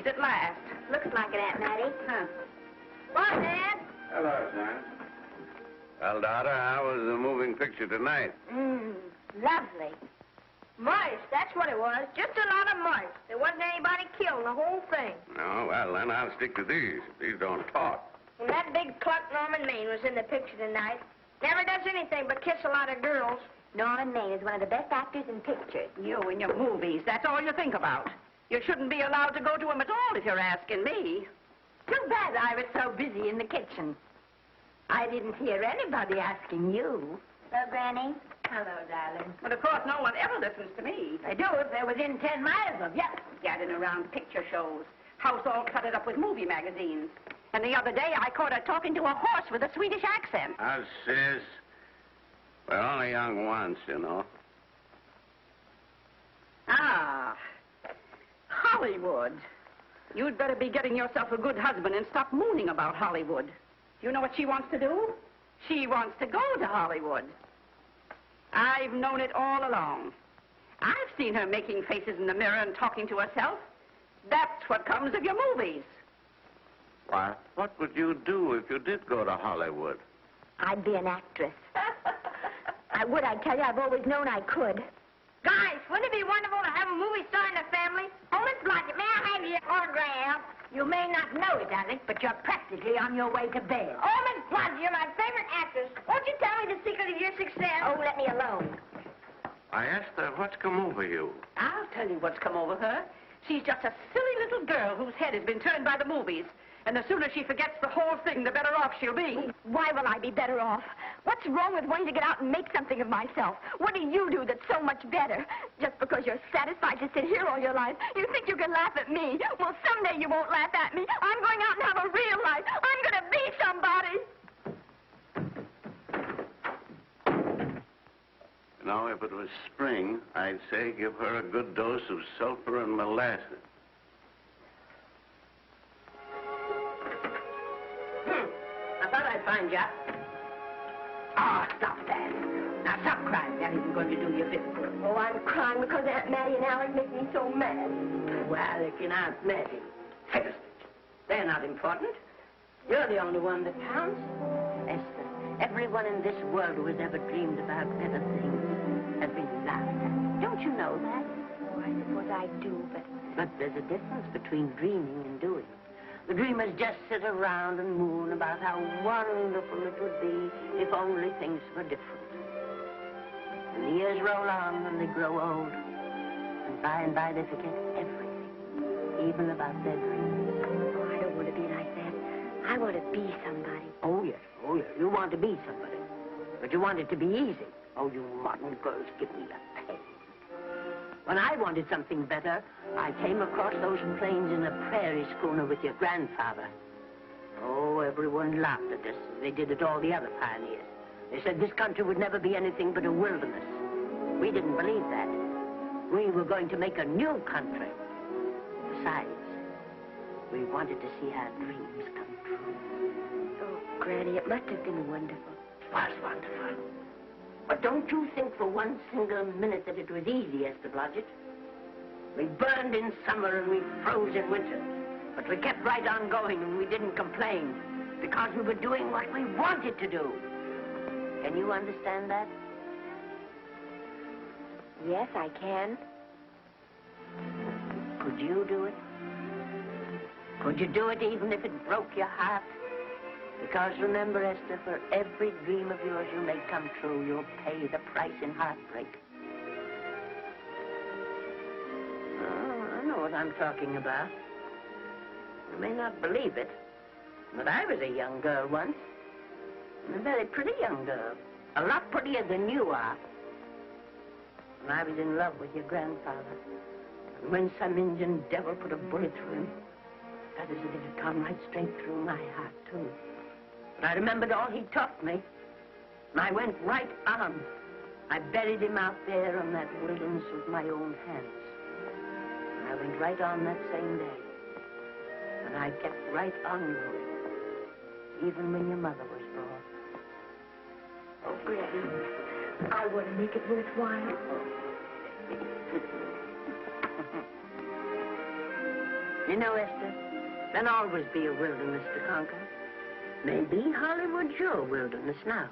finished at last. Looks like it, Aunt Mattie. Huh. Bye, Dad. Hello, son. Well, daughter, how was the moving picture tonight? Lovely. Mice, that's what it was. Just a lot of mice. There wasn't anybody killed in the whole thing. No, well, then I'll stick to these. These don't talk. And that big cluck Norman Maine was in the picture tonight. Never does anything but kiss a lot of girls. Norman Maine is one of the best actors in pictures. You and your movies, that's all you think about. You shouldn't be allowed to go to him at all if you're asking me. Too bad I was so busy in the kitchen. I didn't hear anybody asking you. Hello, Granny. Hello, darling. But of course, no one ever listens to me. I do if they're within 10 miles of you. Gadding around picture shows. House all cluttered up with movie magazines. And the other day, I caught her talking to a horse with a Swedish accent. Sis. We're only young once, you know. Ah, Hollywood. You'd better be getting yourself a good husband and stop mooning about Hollywood. Do you know what she wants to do? She wants to go to Hollywood. I've known it all along. I've seen her making faces in the mirror and talking to herself. That's what comes of your movies. Why, what would you do if you did go to Hollywood? I'd be an actress. I would, I tell you. I've always known I could. Guys, wouldn't it be wonderful to have a movie star in the family? Oh, Miss Blodgett, may I have your autograph? You may not know it, darling, but you're practically on your way to bed. Oh, Miss Blodgett, you're my favorite actress. Won't you tell me the secret of your success? Oh, let me alone. I asked her what's come over you. I'll tell you what's come over her. She's just a silly little girl whose head has been turned by the movies. And the sooner she forgets the whole thing, the better off she'll be. Why will I be better off? What's wrong with wanting to get out and make something of myself? What do you do that's so much better? Just because you're satisfied to sit here all your life, you think you can laugh at me. Well, someday you won't laugh at me. I'm going out and have a real life. I'm going to be somebody. You know, if it was spring, I'd say give her a good dose of sulfur and molasses. I thought I'd find you. Oh, stop that. Now, stop crying. That isn't going to do you a bit of good. Oh, I'm crying because Aunt Mattie and Alec make me so mad. Well, Alec and Aunt Mattie. Fiddlesticks. They're not important. You're the only one that counts. Esther, everyone in this world who has ever dreamed about better things has been laughed at. Don't you know that? Oh, I suppose I do, But there's a difference between dreaming and doing. The dreamers just sit around and moon about how wonderful it would be if only things were different. And the years roll on and they grow old. And by they forget everything, even about their dreams. Oh, I don't want to be like that. I want to be somebody. Oh, yes. You want to be somebody. But you want it to be easy. Oh, you modern girls, give me a pain. When I wanted something better, I came across those plains in a prairie schooner with your grandfather. Oh, everyone laughed at us. They did at all the other pioneers. They said this country would never be anything but a wilderness. We didn't believe that. We were going to make a new country. Besides, we wanted to see our dreams come true. Oh, Granny, it must have been wonderful. It was wonderful. But don't you think for one single minute that it was easy, Esther Blodgett? We burned in summer and we froze in winter. But we kept right on going and we didn't complain because we were doing what we wanted to do. Can you understand that? Yes, I can. Could you do it? Could you do it even if it broke your heart? Because remember, Esther, for every dream of yours you make come true, you'll pay the price in heartbreak. Oh, I know what I'm talking about. You may not believe it, but I was a young girl once. A very pretty young girl. A lot prettier than you are. And I was in love with your grandfather. And when some Indian devil put a bullet through him, that is as if it had come right straight through my heart, too. But I remembered all he taught me. And I went right on. I buried him out there in that wilderness with my own hands. And I went right on that same day. And I kept right on going, even when your mother was born. Oh, Granny, I want to make it worthwhile. You know, Esther, there'll always be a wilderness to conquer. Maybe Hollywood's your wilderness now.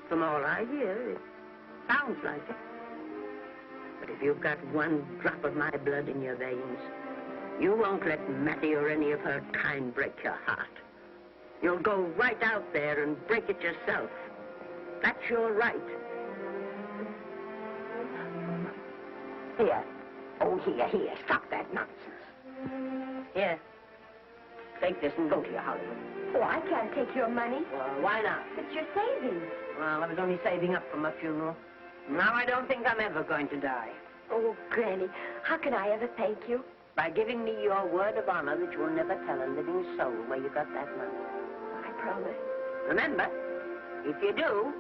From all I hear, it sounds like it. But if you've got one drop of my blood in your veins, you won't let Mattie or any of her kind break your heart. You'll go right out there and break it yourself. That's your right. Here. Oh, here. Stop that nonsense. Here. Take this and go to your Hollywood. Oh, I can't take your money. Well, why not? It's your savings. Well, I was only saving up for my funeral. Now I don't think I'm ever going to die. Oh, Granny, how can I ever thank you? By giving me your word of honor that you'll never tell a living soul where you got that money. I promise. Remember, if you do,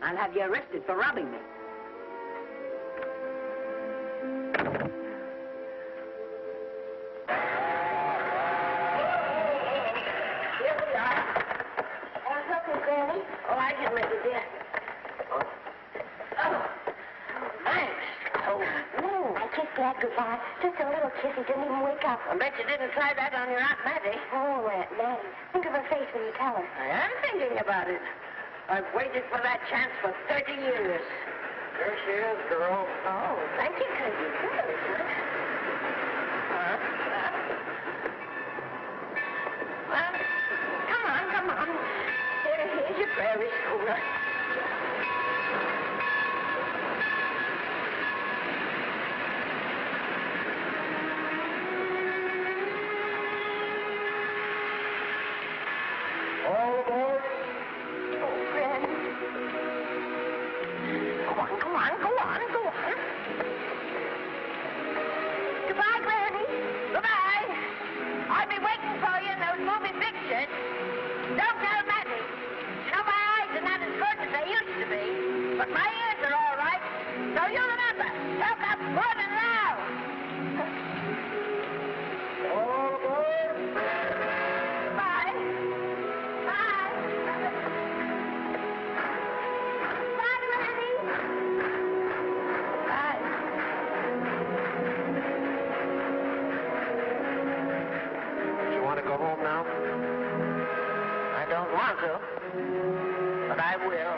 I'll have you arrested for robbing me. Here we are. Want something, Granny? Oh, I can make it, dear. Oh, thanks. I kissed Dad goodbye. Just a little kiss. He didn't even wake up. I bet you didn't try that on your Aunt Mattie. Oh, Aunt Mattie. Think of her face when you tell her. I am thinking about it. I've waited for that chance for 30 years. Here she is, girl. Oh, thank you, cousin. Well, come on. Here's your prairie schooner. All aboard. Oh, Granny. Go on. Goodbye, Granny. Goodbye. I'll be waiting for you in those movie pictures. Don't tell Mattie. You know, my eyes are not as good as they used to be, but my ears are all right. So you remember, talk up good and loud. All aboard. Bye. Bye. Bye, Granny. Bye. You want to go home now? I don't want to, but I will.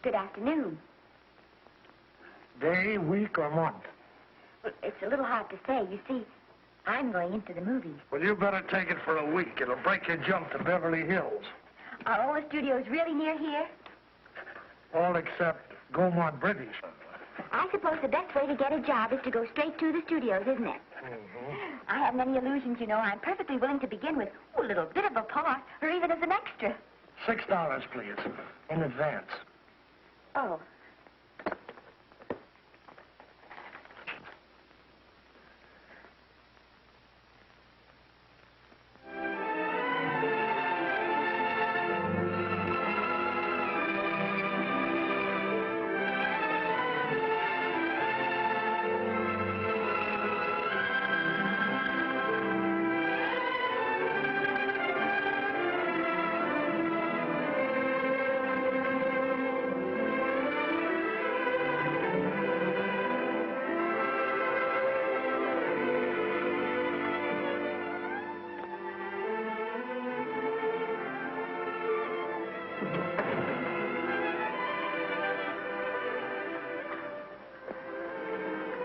Good afternoon. Day, week, or month? Well, it's a little hard to say. You see, I'm going into the movies. Well, you better take it for a week. It'll break your jump to Beverly Hills. Are all the studios really near here? All except Gaumont British. I suppose the best way to get a job is to go straight to the studios, isn't it? I haven't any illusions, you know. I'm perfectly willing to begin with a little bit of a part, or even as an extra. $6, please, in advance. Oh.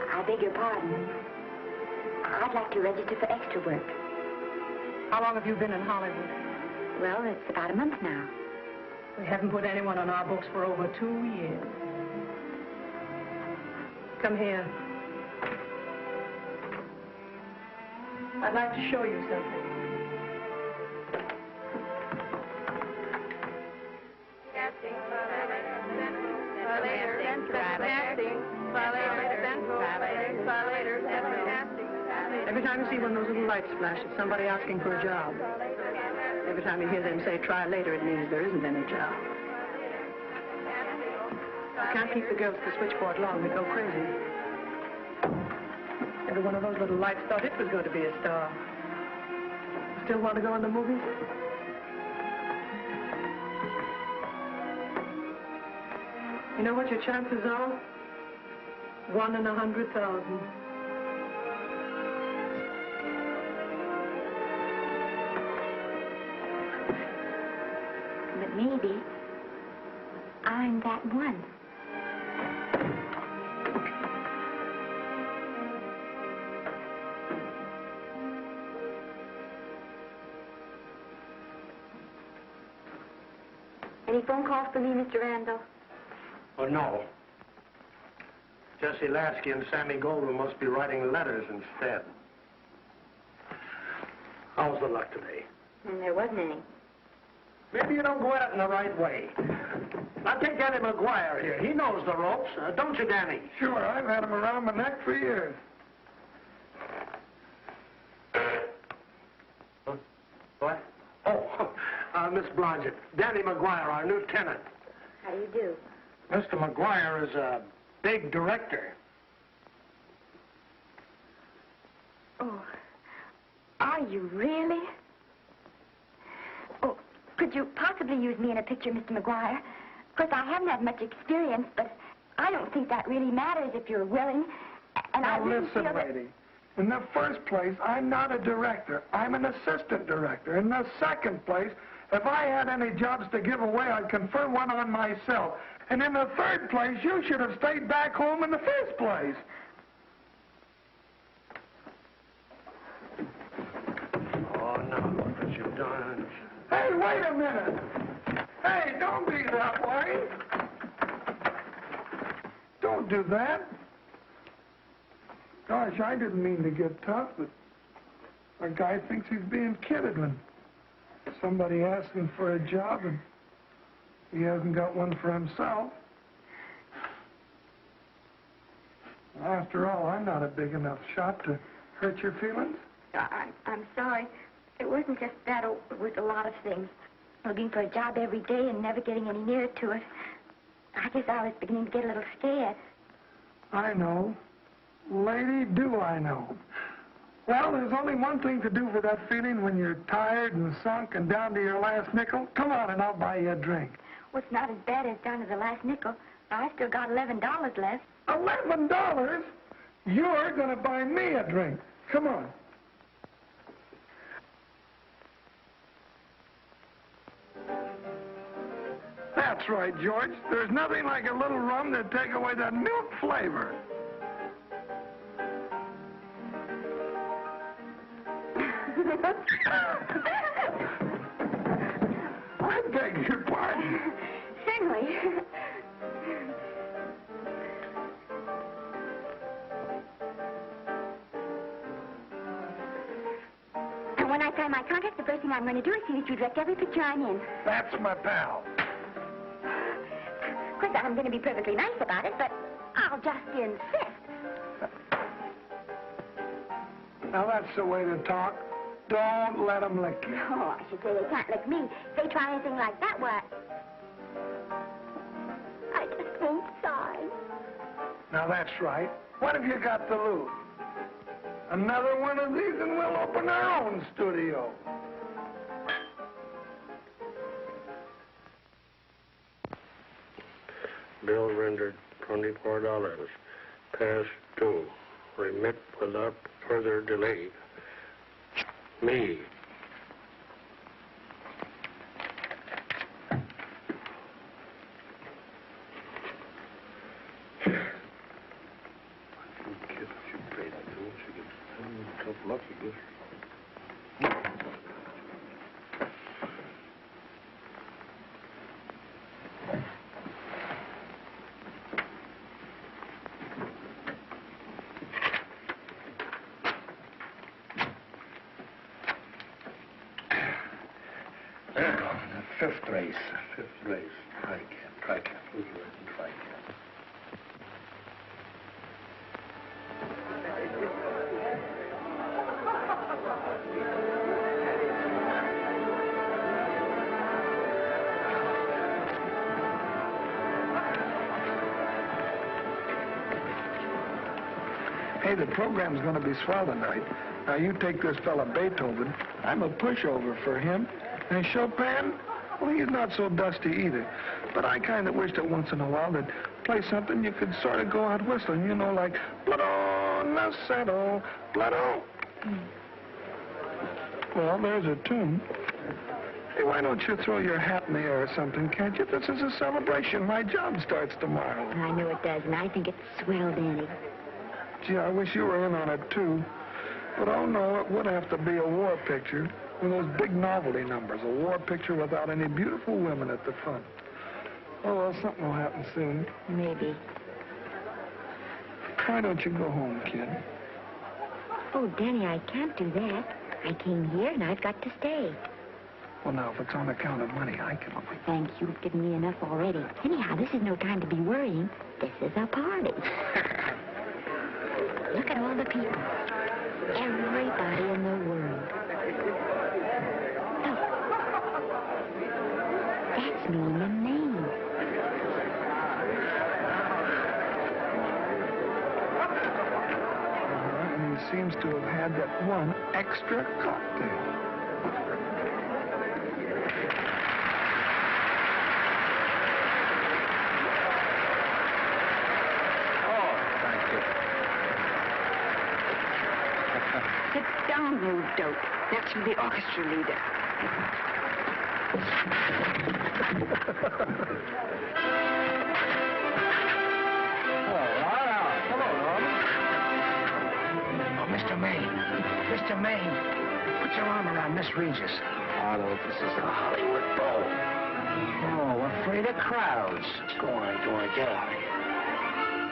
I beg your pardon. I'd like to register for extra work. How long have you been in Hollywood? Well, it's about a month now. We haven't put anyone on our books for over 2 years. Come here. I'd like to show you something. Every time you see one of those little lights flash, it's somebody asking for a job. Every time you hear them say, try later, it means there isn't any job. You can't keep the girls at the switchboard long. They go crazy. Every one of those little lights thought it was going to be a star. Still want to go in the movies? You know what your chances are? 1 in 100,000. But maybe I'm that one. Any phone calls for me, Mr. Randall? Oh, no. Jesse Lasky and Sammy Goldwyn must be writing letters instead. How's the luck today? And there wasn't any. Maybe you don't go at it in the right way. Now take Danny McGuire here. He knows the ropes. Don't you, Danny? Sure, I've had him around my neck for years. What? Oh, Miss Blodgett. Danny McGuire, our new tenant. How do you do? Mr. McGuire is a big director. Oh, are you really? Oh, could you possibly use me in a picture, Mr. McGuire? Of course, I haven't had much experience, but I don't think that really matters if you're willing. And I Now really listen, feel that... lady. In the first place, I'm not a director. I'm an assistant director. In the second place, if I had any jobs to give away, I'd confer one on myself. And in the third place, you should have stayed back home in the first place. Oh, no, look what you've done. Hey, wait a minute. Hey, don't be that way. Don't do that. Gosh, I didn't mean to get tough, but a guy thinks he's being kidded when somebody asks him for a job and he hasn't got one for himself. After all, I'm not a big enough shot to hurt your feelings. I'm sorry. It wasn't just that. It was a lot of things. Looking for a job every day and never getting any nearer to it. I guess I was beginning to get a little scared. I know. Lady, do I know. Well, there's only one thing to do for that feeling when you're tired and sunk and down to your last nickel. Come on and I'll buy you a drink. Well, it's not as bad as down to the last nickel. I still got $11 left. $11? You're going to buy me a drink. Come on. That's right, George. There's nothing like a little rum to take away that milk flavor. I beg your pardon. Certainly. first thing I'm going to do as soon as you direct every picture I'm in. That's my pal. Of course, I'm going to be perfectly nice about it, but I'll just insist. Now, that's the way to talk. Don't let them lick you. Oh, I should say they can't lick me. If they try anything like that, why... I just won't sign. Now, that's right. What have you got to lose? Another one of these and we'll open our own studio. Bill rendered $24. Past due. Remit without further delay. Me. Fifth race. Fifth race. Try cat. Hey, the program's going to be swell tonight. Now, you take this fella Beethoven. I'm a pushover for him. And Chopin, well, he's not so dusty either. But I kind of wish that once in a while they'd play something you could sort of go out whistling, you know, like Blood Nacedo, Blood. Well, there's a tune. Hey, why don't you throw your hat in the air or something, can't you? This is a celebration. My job starts tomorrow. I know it does, and I think it's swell, Danny. Gee, I wish you were in on it, too. But, oh, no, it would have to be a war picture. One of those big novelty numbers, a war picture without any beautiful women at the front. Oh, well, something will happen soon. Maybe. Why don't you go home, kid? Oh, Danny, I can't do that. I came here, and I've got to stay. Well, now, if it's on account of money, I can... Oh, thanks. You've given me enough already. Anyhow, this is no time to be worrying. This is a party. Look at all the people. Everybody in the world. Look. That's me and Maine. And he seems to have had that one extra cocktail. Sit down, you dope. That's for the orchestra leader. Hello, Norman. Oh, Mr. Maine. Mr. Maine, put your arm around Miss Regis. Otto, this is a Hollywood Bowl. Oh, afraid of crowds. Go on, get out of here.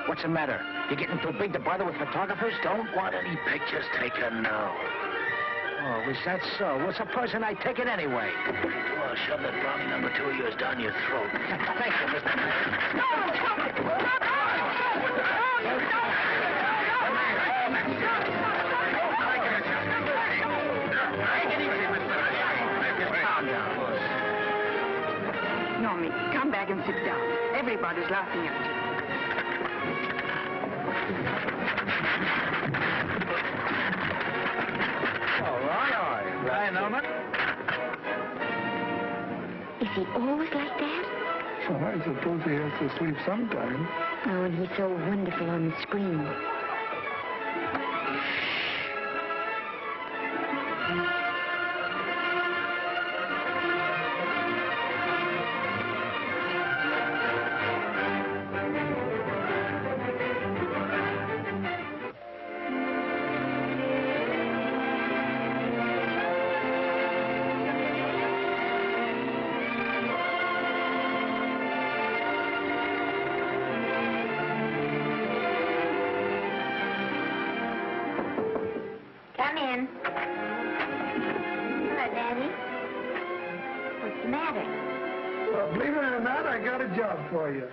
What's the matter? You getting too big to bother with photographers? Don't want any pictures taken now. Oh, is that so? Well, supposing I take it anyway. Well, shove that brownie number 2 of yours down your throat. Thank you, Mr. Maine. Normie, come back and sit down. Everybody's laughing at you. All right. Hi, Norman. Is he always like that? Well, I suppose he has to sleep sometime. Oh, and he's so wonderful on the screen. Well, believe it or not, I got a job for you.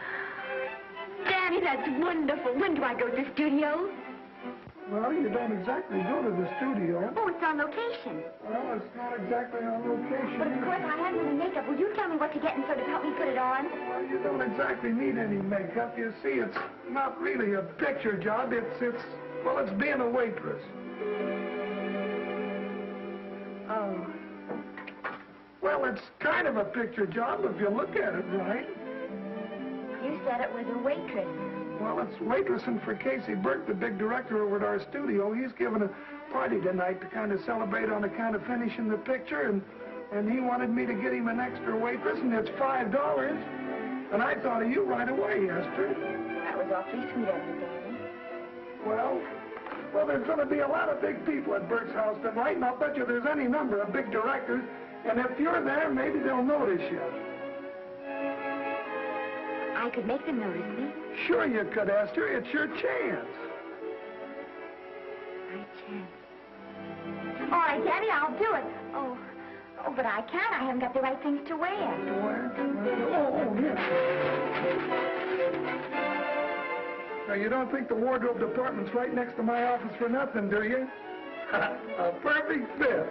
Danny, that's wonderful. When do I go to the studio? Well, you don't exactly go to the studio. Oh, it's on location. Well, it's not exactly on location. But of course, I haven't any makeup. Will you tell me what to get and sort of help me put it on? Well, you don't exactly need any makeup. You see, it's not really a picture job. It's being a waitress. Oh. Well, it's kind of a picture job if you look at it right. You said it was a waitress. Well, it's waitressing for Casey Burke, the big director over at our studio. He's giving a party tonight to kind of celebrate on account of finishing the picture, and he wanted me to get him an extra waitress, and it's $5. And I thought of you right away, Esther. That was awfully sweet of you, Danny. Well, there's going to be a lot of big people at Burke's house tonight, and I'll bet you there's any number of big directors, and if you're there, maybe they'll notice you. I could make them notice me. Sure you could, Esther. It's your chance. My chance. All right, Danny, I'll do it. Oh, but I can't. I haven't got the right things to wear. To wear? Oh, yes. Now, you don't think the wardrobe department's right next to my office for nothing, do you? A perfect fit.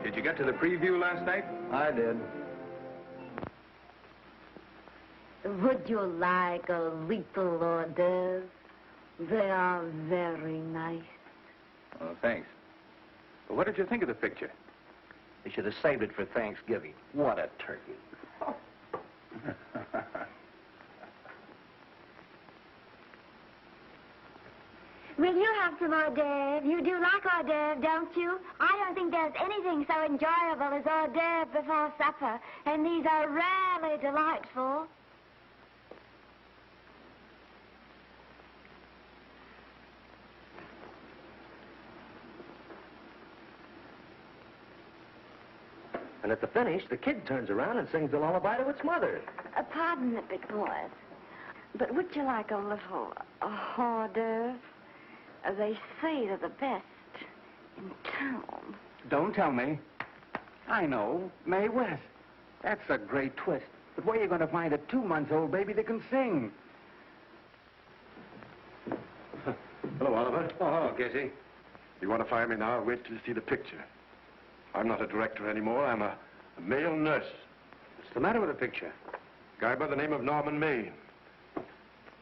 Did you get to the preview last night? I did. Would you like a little hors d'oeuvre? They are very nice. Oh, thanks. But what did you think of the picture? They should have saved it for Thanksgiving. What a turkey. Will you have some hors d'oeuvre? You do like hors d'oeuvre, don't you? I don't think there's anything so enjoyable as hors d'oeuvre before supper, and these are really delightful. And at the finish, the kid turns around and sings the lullaby to its mother. Pardon the big boys, but would you like a little hors d'oeuvre? They say they're the best in town. Don't tell me. I know. Mae West. That's a great twist. But where are you going to find a 2-month-old baby that can sing? Hello, Oliver. Oh, hello, Casey. You want to fire me now? Wait till you see the picture. I'm not a director anymore. I'm a male nurse. What's the matter with the picture? A guy by the name of Norman Maine.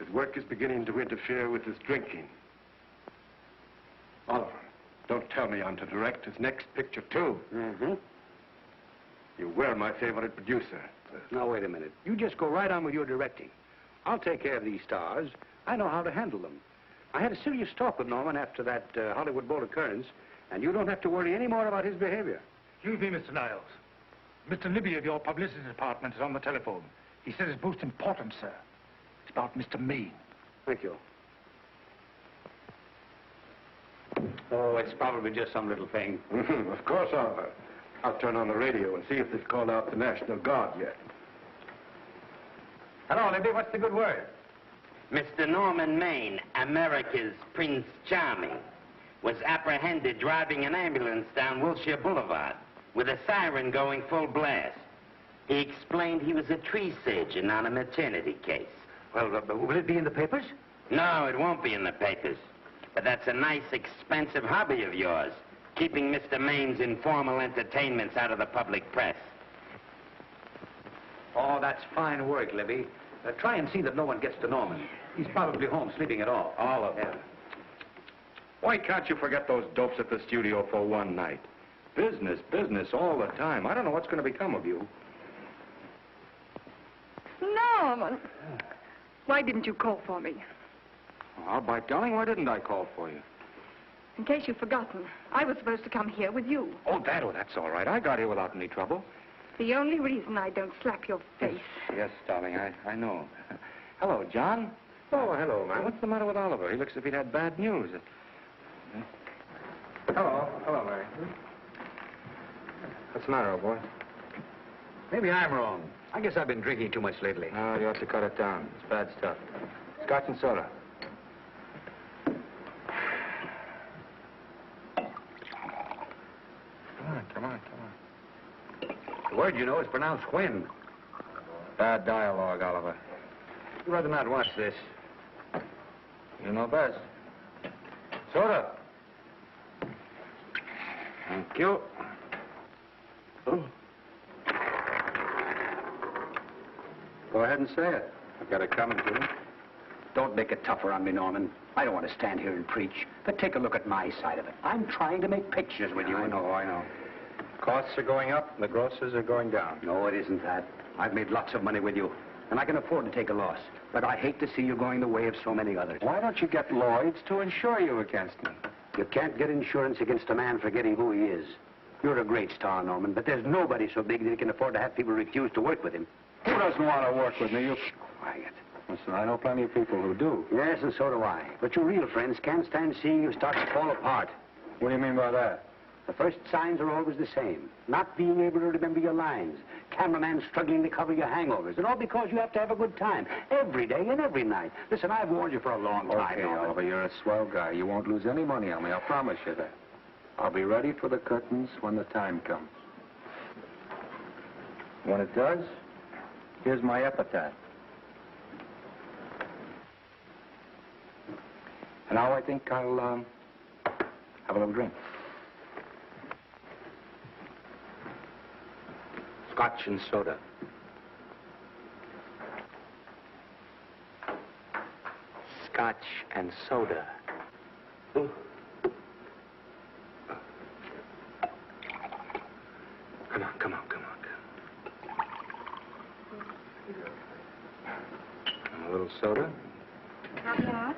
His work is beginning to interfere with his drinking. Oliver, don't tell me I'm to direct his next picture, too. Mm-hmm. You were my favorite producer. Now, wait a minute. You just go right on with your directing. I'll take care of these stars. I know how to handle them. I had a serious talk with Norman after that Hollywood Bowl occurrence, and you don't have to worry any more about his behavior. Excuse me, Mr. Niles. Mr. Libby of your publicity department is on the telephone. He says it's most important, sir. It's about Mr. Maine. Thank you. Oh, it's probably just some little thing. Of course, Oliver. I'll turn on the radio and see if they've called out the National Guard yet. Hello, Libby. What's the good word? Mr. Norman Maine, America's Prince Charming, was apprehended driving an ambulance down Wilshire Boulevard with a siren going full blast. He explained he was a tree surgeon on a maternity case. Well, will it be in the papers? No, it won't be in the papers. But that's a nice, expensive hobby of yours, keeping Mr. Maine's informal entertainments out of the public press. Oh, that's fine work, Libby. Try and see that no one gets to Norman. He's probably home sleeping it off. Oliver. Why can't you forget those dopes at the studio for one night? Business, business all the time. I don't know what's going to become of you. Norman, why didn't you call for me? Oh, by darling, why didn't I call for you? In case you've forgotten, I was supposed to come here with you. Oh, that's all right. I got here without any trouble. The only reason I don't slap your face. Yes, darling, I know. Hello, John. Oh, hello, man. What's the matter with Oliver? He looks as if he'd had bad news. Hello, Mary. What's the matter, old boy? Maybe I'm wrong. I guess I've been drinking too much lately. No, you have to cut it down. It's bad stuff. Scotch and soda. Come on. The word, you know, is pronounced when. Bad dialogue, Oliver. You'd rather not watch this. You know best. Soda. Thank you. Oh. Go ahead and say it. I've got it coming to you. Don't make it tougher on me, Norman. I don't want to stand here and preach, but take a look at my side of it. I'm trying to make pictures with you. I know. Costs are going up, and the grosses are going down. No, it isn't that. I've made lots of money with you, and I can afford to take a loss. But I hate to see you going the way of so many others. Why don't you get Lloyd's to insure you against me? You can't get insurance against a man forgetting who he is. You're a great star, Norman, but there's nobody so big that he can afford to have people refuse to work with him. Who doesn't want to work with me? You... Quiet. Listen, I know plenty of people who do. Yes, and so do I. But your real friends can't stand seeing you start to fall apart. What do you mean by that? The first signs are always the same. Not being able to remember your lines. Cameraman struggling to cover your hangovers. And all because you have to have a good time. Every day and every night. Listen, I've warned you for a long time. Okay, Oliver, you're a swell guy. You won't lose any money on me. I'll promise you that. I'll be ready for the curtains when the time comes. When it does, here's my epitaph. And now I think I'll, have a little drink. Scotch and soda. Scotch and soda. Ooh. Come on. A little soda? Caviar?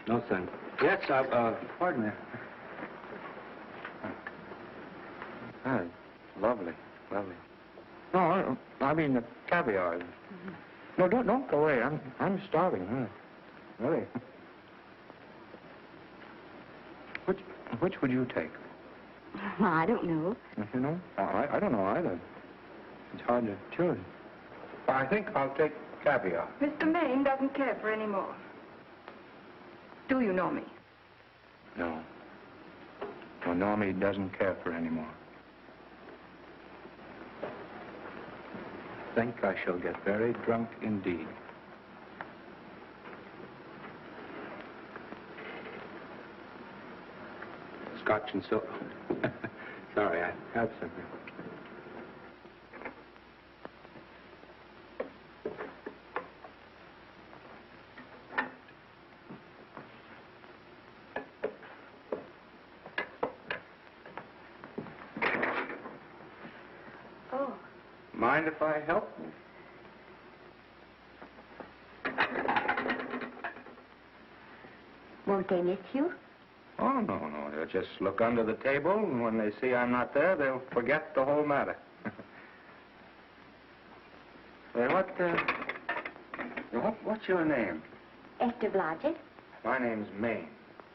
No, thanks. Yes, pardon me. Ah, lovely. No, I mean the caviar. No, don't go away. I'm starving. Really. Which would you take? I don't know. You know? I don't know either. It's hard to choose. I think I'll take caviar. Mr. Maine doesn't care for any more. Do you know me? No. Well, Normie doesn't care for any more. I think I shall get very drunk indeed. Scotch and soda. Sorry, I have something. Oh. Mind if I help? Won't they miss you? Oh, no. They'll just look under the table, and when they see I'm not there, they'll forget the whole matter. Hey, what's your name? Esther Blodgett. My name's Maine.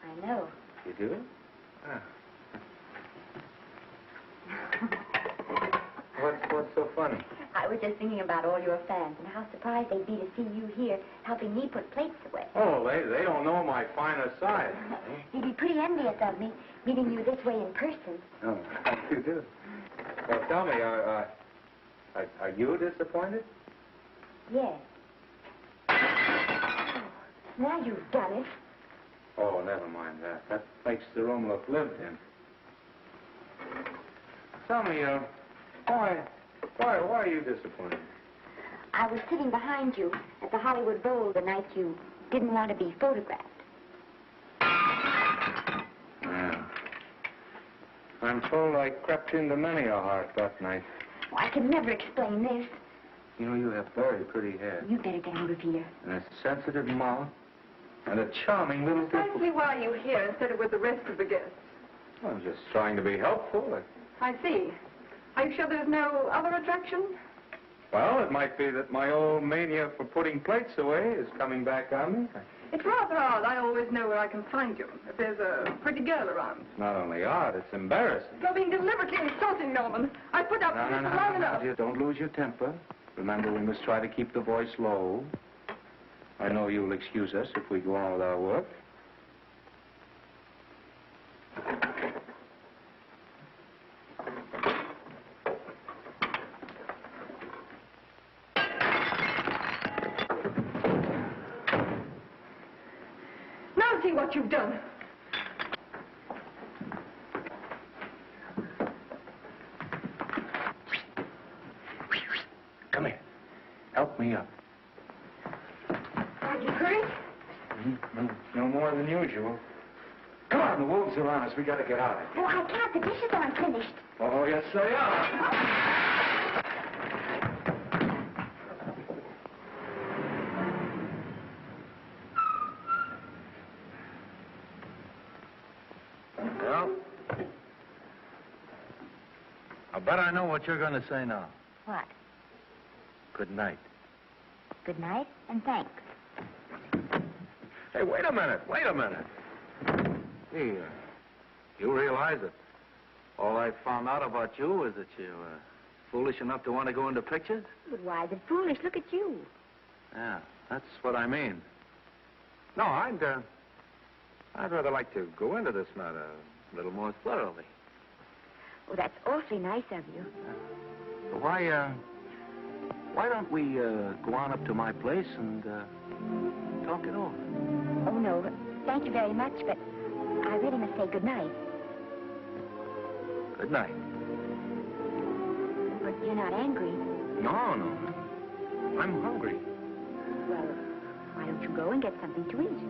I know. You do? Ah. What's so funny? I was just thinking about all your fans and how surprised they'd be to see you here helping me put plates away. Oh, they don't know my finer side. You'd be pretty envious of me, meeting you this way in person. Oh, you do. Well, tell me, are you disappointed? Yes. Now you've done it. Oh, never mind that. That makes the room look lived in. Tell me, why are you disappointed? I was sitting behind you at the Hollywood Bowl the night you didn't want to be photographed. Yeah. I'm told I crept into many a heart that night. Oh, I can never explain this. You know, you have very pretty hair. You better get out of here. And a sensitive mouth. And a charming little Precisely why are you here instead of with the rest of the guests? I'm just trying to be helpful. I see. Are you sure there's no other attraction? Well, it might be that my old mania for putting plates away is coming back on me. It's rather odd. I always know where I can find you if there's a pretty girl around. It's not only odd, it's embarrassing. You're being deliberately insulting, Norman. I put up with this for long enough. Dear, don't lose your temper. Remember, we must try to keep the voice low. I know you'll excuse us if we go on with our work. Now see what you've done. Come here. Help me up. Are you hurt? No more than usual. Come on, the wolves are on us. We got to get out of here. Oh, I can't. The dishes aren't finished. Oh, yes, they are. Well, I bet I know what you're going to say now. What? Good night. Good night, and thanks. Hey, wait a minute. Wait a minute. Hey, you realize that all I found out about you is that you're foolish enough to want to go into pictures? But why is it foolish? Look at you. Yeah, that's what I mean. No, I'd rather like to go into this matter a little more thoroughly. Oh, that's awfully nice of you. Why don't we go on up to my place and talk it over? Oh, no, thank you very much, but I really must say good night. Good night. But you're not angry. No. I'm hungry. Well, why don't you go and get something to eat?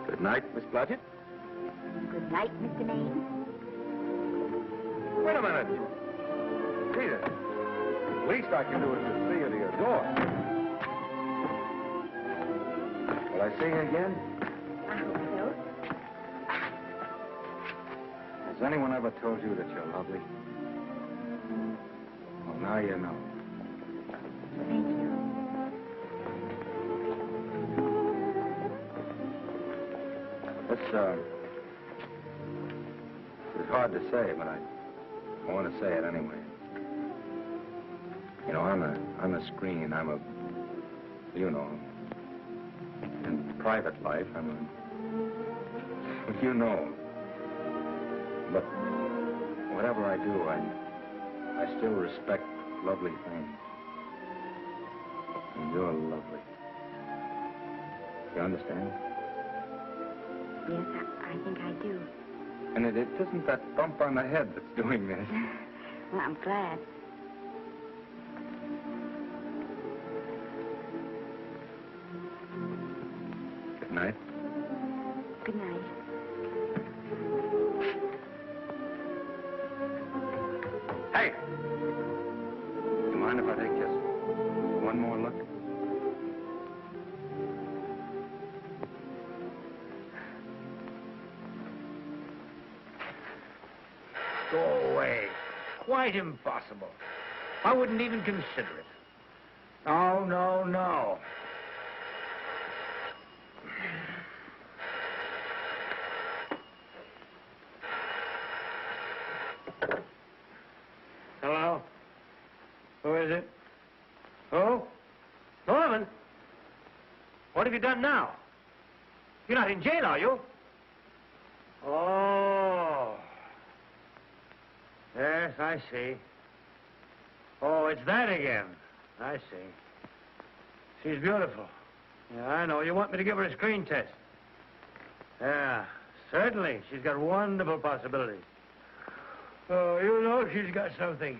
Good night, Miss Blodgett. Good night, Mr. Maine. Wait a minute. Peter, the least I can do is to see you to your door. Will I see you again? I hope so. Has anyone ever told you that you're lovely? Well, now you know. Thank you. It's hard to say, but I want to say it anyway. You know, on the screen, in private life, you know. But whatever I do, I still respect lovely things. And you're lovely. You understand? Yes, I think I do. And it isn't that bump on the head that's doing this. Well, I'm glad. Good night. Good night. Hey! You mind if I take just one more look? Go away. Quite impossible. I wouldn't even consider it. No. Hello? Who is it? Who? Norman? What have you done now? You're not in jail, are you? Oh. Yes, I see. Oh, it's that again. I see. She's beautiful. Yeah, I know. You want me to give her a screen test? Yeah, certainly. She's got wonderful possibilities. Oh, you know she's got something.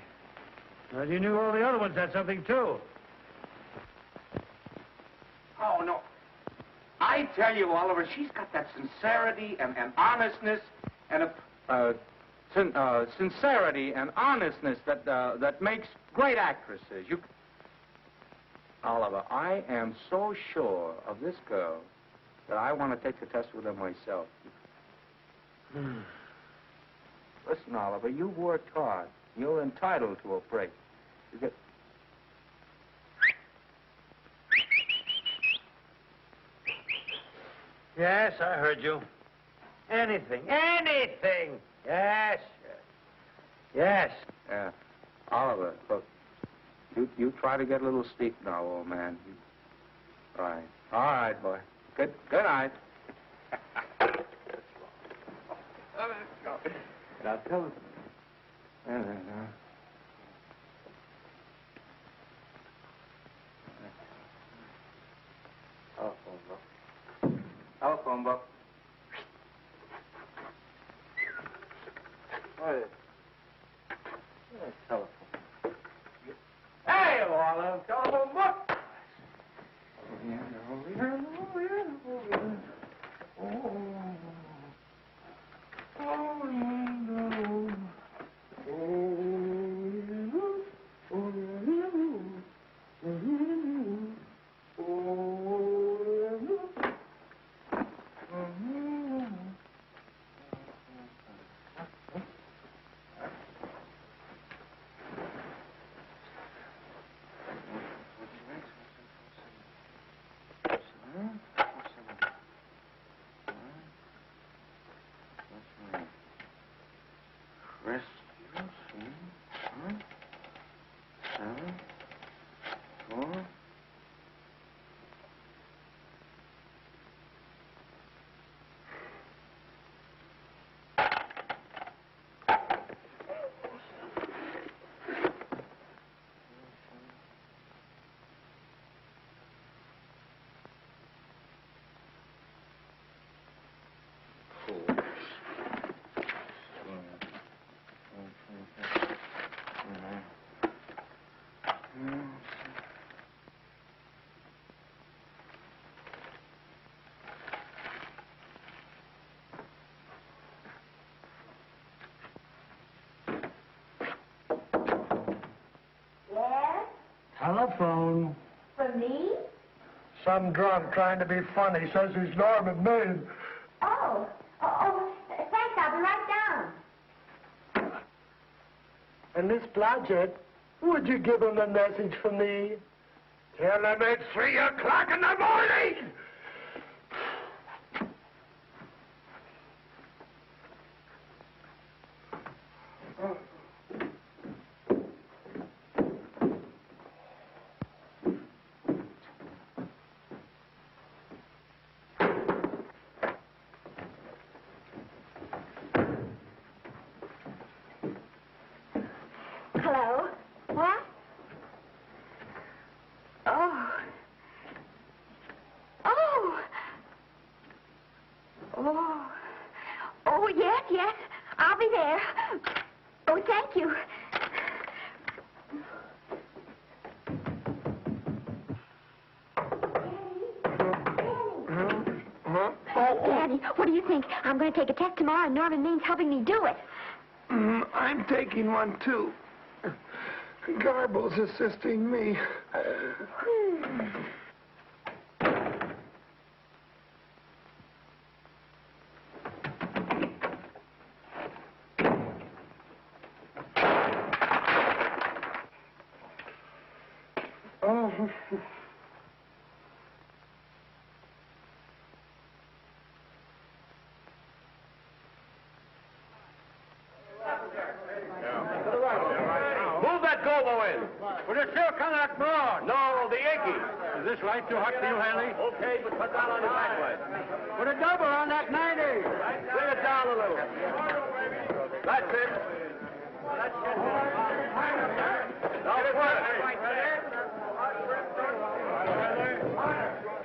Well, you knew all the other ones had something, too. Oh, no. I tell you, Oliver, she's got that sincerity and honestness and sincerity and honestness that makes great actresses. Oliver, I am so sure of this girl that I want to take the test with her myself. Listen, Oliver, you've worked hard. You're entitled to a break. You get... Yes, I heard you. Anything. Yes. Yeah. Oliver, look. You try to get a little sleep now, old man. All right. All right, boy. Good night. Now tell us. Telephone book. Hey, telephone. Hey, Olive, telephone book. Telephone. For me? Some drunk trying to be funny says he's Norman Maine. Oh, thanks. I'll be right down. And Miss Blodgett, would you give him a message for me? Tell him it's 3 o'clock in the morning! Hello? What? Oh. Oh. Oh. Oh, yes. I'll be there. Oh, thank you. Daddy, what do you think? I'm going to take a test tomorrow, and Norman Main's helping me do it. I'm taking one, too. Garble's assisting me. Oh. Move that Gobo in. With a silk on that broad. No, the Yankee. Is this light too hot for you, Hanley? Okay, but cut down on the backlight. Put a double on that 90. Bring it down a little. That's it. Now sweat it.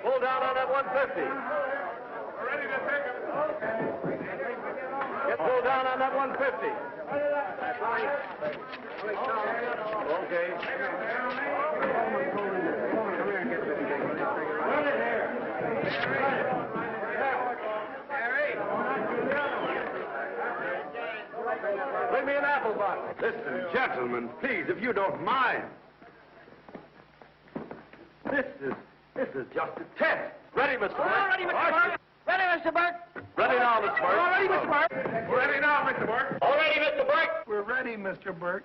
Pull down on that 150. Ready to take it. Get pulled down on that 150. Okay. Bring me an apple box. Listen, gentlemen, please, if you don't mind. This is just a test. Ready, Mr. Burke? All ready, Mr. Burke. Ready, Mr. Burke. Ready now, Mr. Burke. All ready, Mr. Burke. Ready now, Mr. Burke. All ready, Mr. Burke. We're ready, Mr. Burke.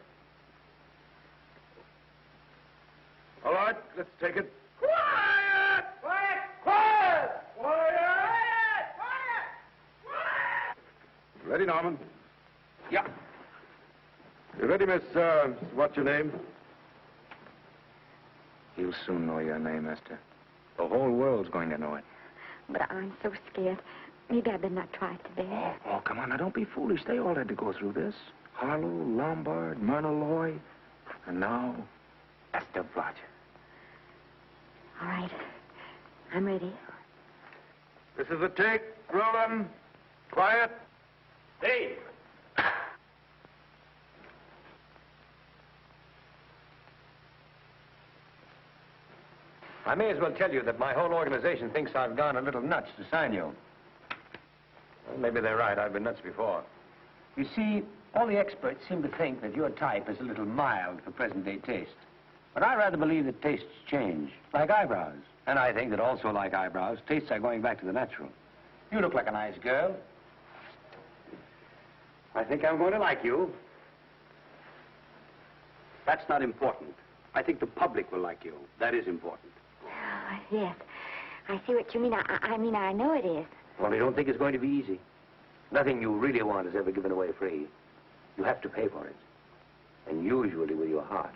All right, let's take it. Quiet! Quiet! Quiet! Quiet! Quiet! Ready, Norman? Yeah. You ready, Miss, what's your name? You'll soon know your name, Esther. The whole world's going to know it. But I'm so scared. Maybe I better not try it today. Oh, come on. Now, don't be foolish. They all had to go through this. Harlow, Lombard, Myrna Loy, and now Esther Blodgett. All right. I'm ready. This is a take. Rolling. Quiet. Dave! I may as well tell you that my whole organization thinks I've gone a little nuts to sign you. Well, maybe they're right. I've been nuts before. You see, all the experts seem to think that your type is a little mild for present-day taste. But I rather believe that tastes change, like eyebrows. And I think that also, like eyebrows, tastes are going back to the natural. You look like a nice girl. I think I'm going to like you. That's not important. I think the public will like you. That is important. Oh, yes. I see what you mean. I mean, I know it is. Well, I don't think it's going to be easy. Nothing you really want is ever given away free. You have to pay for it. And usually with your heart.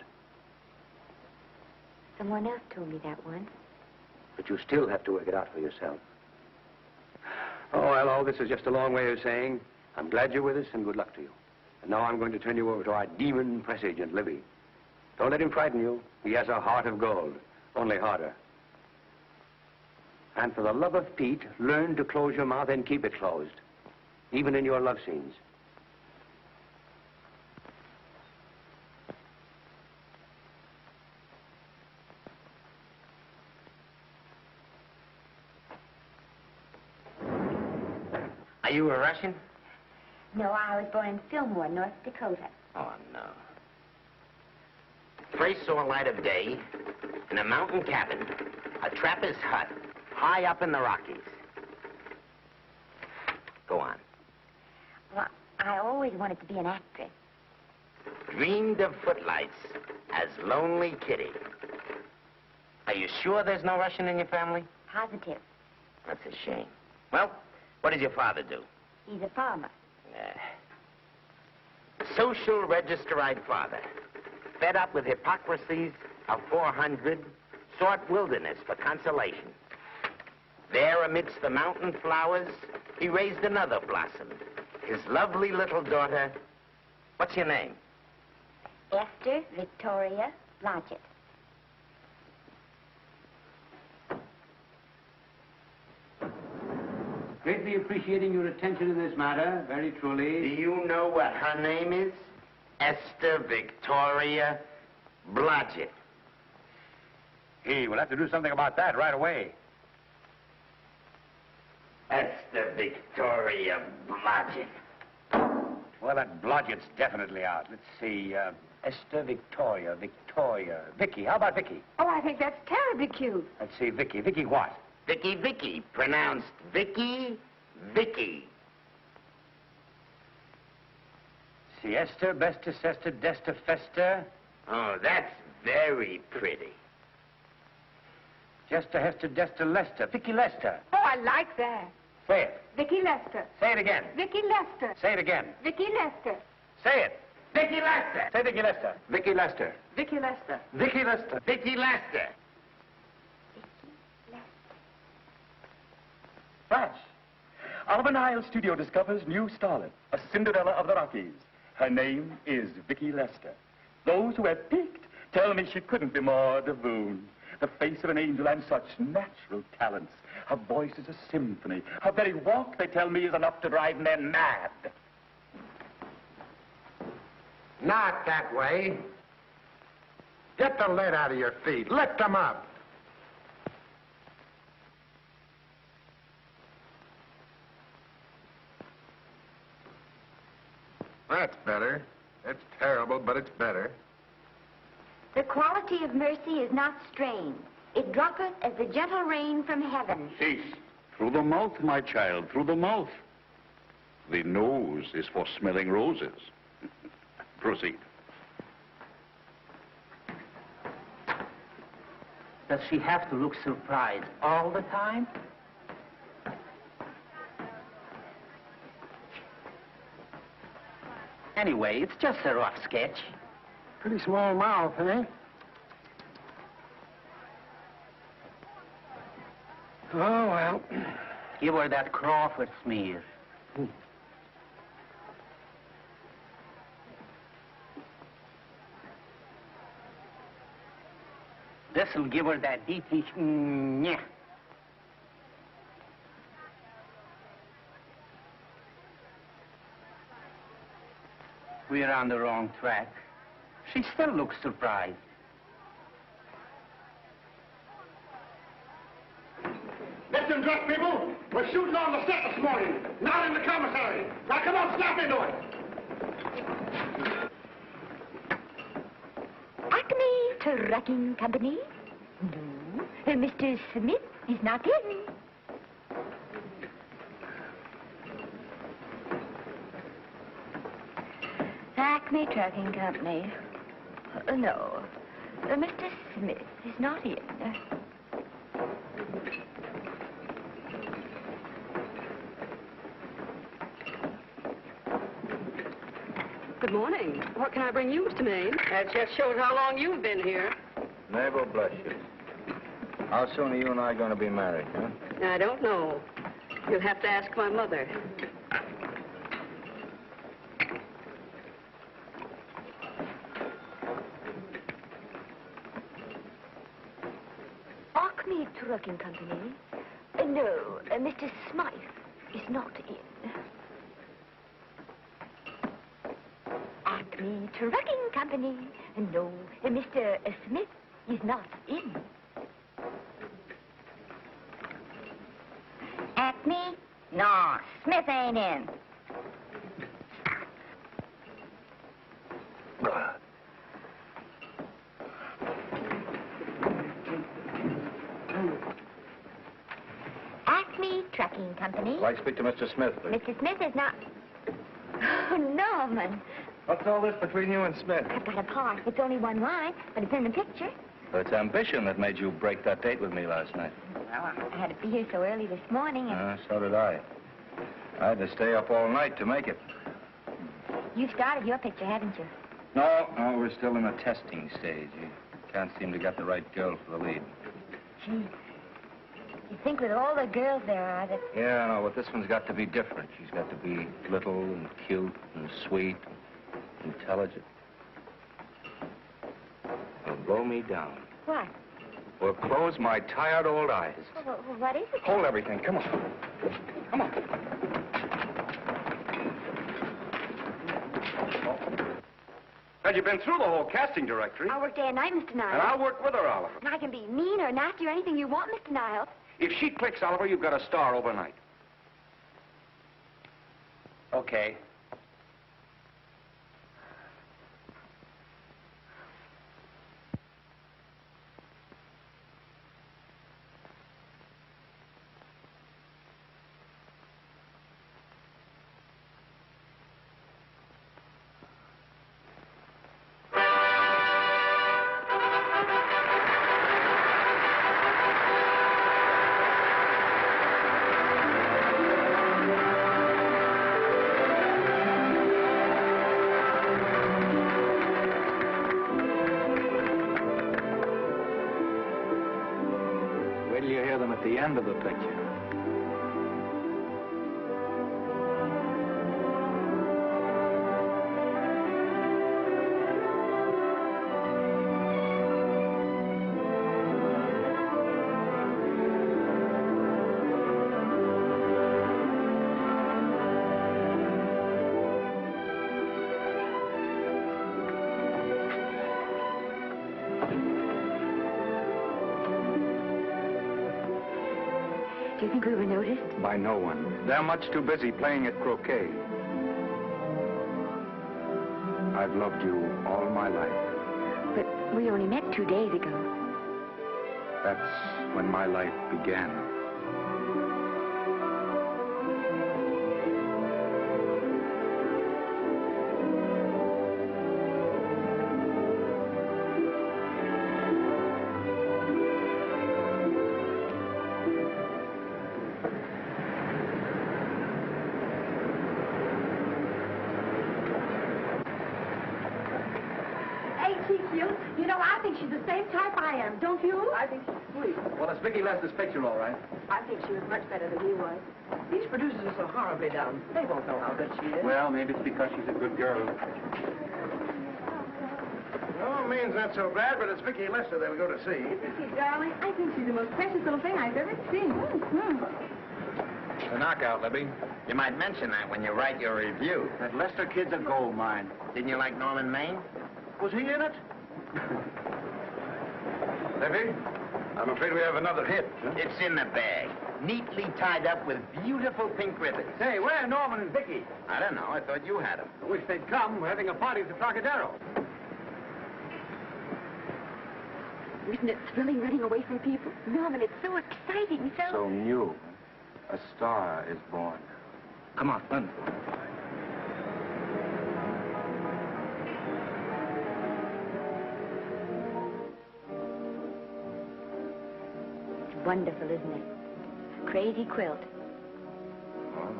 Someone else told me that once. But you still have to work it out for yourself. Oh, well, all this is just a long way of saying, I'm glad you're with us and good luck to you. And now I'm going to turn you over to our demon press agent, Libby. Don't let him frighten you. He has a heart of gold, only harder. And for the love of Pete, learn to close your mouth and keep it closed, even in your love scenes. Are you a Russian? No, I was born in Fillmore, North Dakota. Oh, no. First saw light of day in a mountain cabin, a trapper's hut, high up in the Rockies. Go on. Well, I always wanted to be an actress. Dreamed of footlights as Lonely Kitty. Are you sure there's no Russian in your family? Positive. That's a shame. Well, what does your father do? He's a farmer. Social registerite father. Fed up with hypocrisies of 400, sought wilderness for consolation. There, amidst the mountain flowers, he raised another blossom. His lovely little daughter. What's your name? Esther Victoria Blodgett. Greatly appreciating your attention in this matter, very truly. Do you know what her name is? Esther Victoria Blodgett. Hey, we'll have to do something about that right away. Esther Victoria Blodgett. Well, that Blodgett's definitely out. Let's see, Esther Victoria, Vicky. How about Vicky? Oh, I think that's terribly cute. Let's see, Vicky. Vicky what? Vicky, pronounced Vicky. See, Esther, Besta, Sester, Desta, Festa. Oh, that's very pretty. Jester, Hester, Desta, Lester. Vicky Lester. Oh, I like that. Say it. Vicky Lester. Say it again. Vicky Lester. Say it again. Vicky Lester. Say it. Vicky Lester. Say Vicky Lester. Vicky Lester. Vicky Lester. Vicky Lester. Vicky Lester. Flash. Alvin Isle Studio discovers new starlet, a Cinderella of the Rockies. Her name is Vicky Lester. Those who have peeked tell me she couldn't be more divoon. The face of an angel and such natural talents. Her voice is a symphony. Her very walk, they tell me, is enough to drive men mad. Not that way. Get the lead out of your feet. Lift them up. That's better. It's terrible, but it's better. The quality of mercy is not strained. It droppeth as the gentle rain from heaven. Cease. Through the mouth, my child, through the mouth. The nose is for smelling roses. Proceed. Does she have to look surprised all the time? Anyway, it's just a rough sketch. Pretty small mouth, eh? Oh, well. Give her that Crawford smear. This'll give her that deeply... Yeah. We're on the wrong track. She still looks surprised. Listen, drunk people, we're shooting on the set this morning, not in the commissary. Now, come on, snap into it. Acme Trucking Company? No. Mr. Smith is not in. Acme Trucking Company. No. Mr. Smith is not in. Good morning. What can I bring you, Mr. Maine? That just shows how long you've been here. Mabel, bless you. How soon are you and I going to be married, huh? I don't know. You'll have to ask my mother. Acme Trucking Company? No, Mr. Smythe is not in. Acme Trucking Company? No, Mr. Smith is not in. Acme? No, Smith ain't in. Acme Trucking Company? I'd like to speak to Mr. Smith, please. Mr. Smith is not... Oh, Norman. What's all this between you and Smith? I've got a part. It's only one line, but it's in the picture. It's ambition that made you break that date with me last night. Well, I had to be here so early this morning, and So did I. I had to stay up all night to make it. you've started your picture, haven't you? No, we're still in the testing stage. You can't seem to get the right girl for the lead. Gee, you think with all the girls there are that... Yeah, I know, but this one's got to be different. She's got to be little and cute and sweet and intelligent. It'll blow me down. What? Will close my tired old eyes. Well, what is it? Hold everything. Come on. Come on. Had you been through the whole casting directory? I'll work day and night, Mr. Niles. And I'll work with her, Oliver. And I can be mean or nasty or anything you want, Mr. Niles. If she clicks, Oliver, you've got a star overnight. Okay. Wait till you hear them at the end of the picture. Do you think we were noticed? By no one. They're much too busy playing at croquet. I've loved you all my life. But we only met 2 days ago. That's when my life began. hope I am, don't you? I think she's sweet. Well, it's Vicki Lester's picture, all right. I think she was much better than he was. These producers are so horribly down. They won't know how good she is. Well, maybe it's because she's a good girl. Oh, Maine's not so bad, but it's Vicki Lester they'll go to see. Isn't she, darling? I think she's the most precious little thing I've ever seen. The knockout, Libby. You might mention that when you write your review. That Lester kid's a gold mine. Didn't you like Norman Maine? Was he in it? Libby, I'm afraid we have another hit. Huh? It's in the bag, neatly tied up with beautiful pink ribbons. Say, where are Norman and Vicki? I don't know. I thought you had them. I wish they'd come. We're having a party at the Trocadero. Isn't it thrilling running away from people? Norman, it's so exciting, So new. A star is born. Come on, run. It's wonderful, isn't it? Crazy quilt. Oh.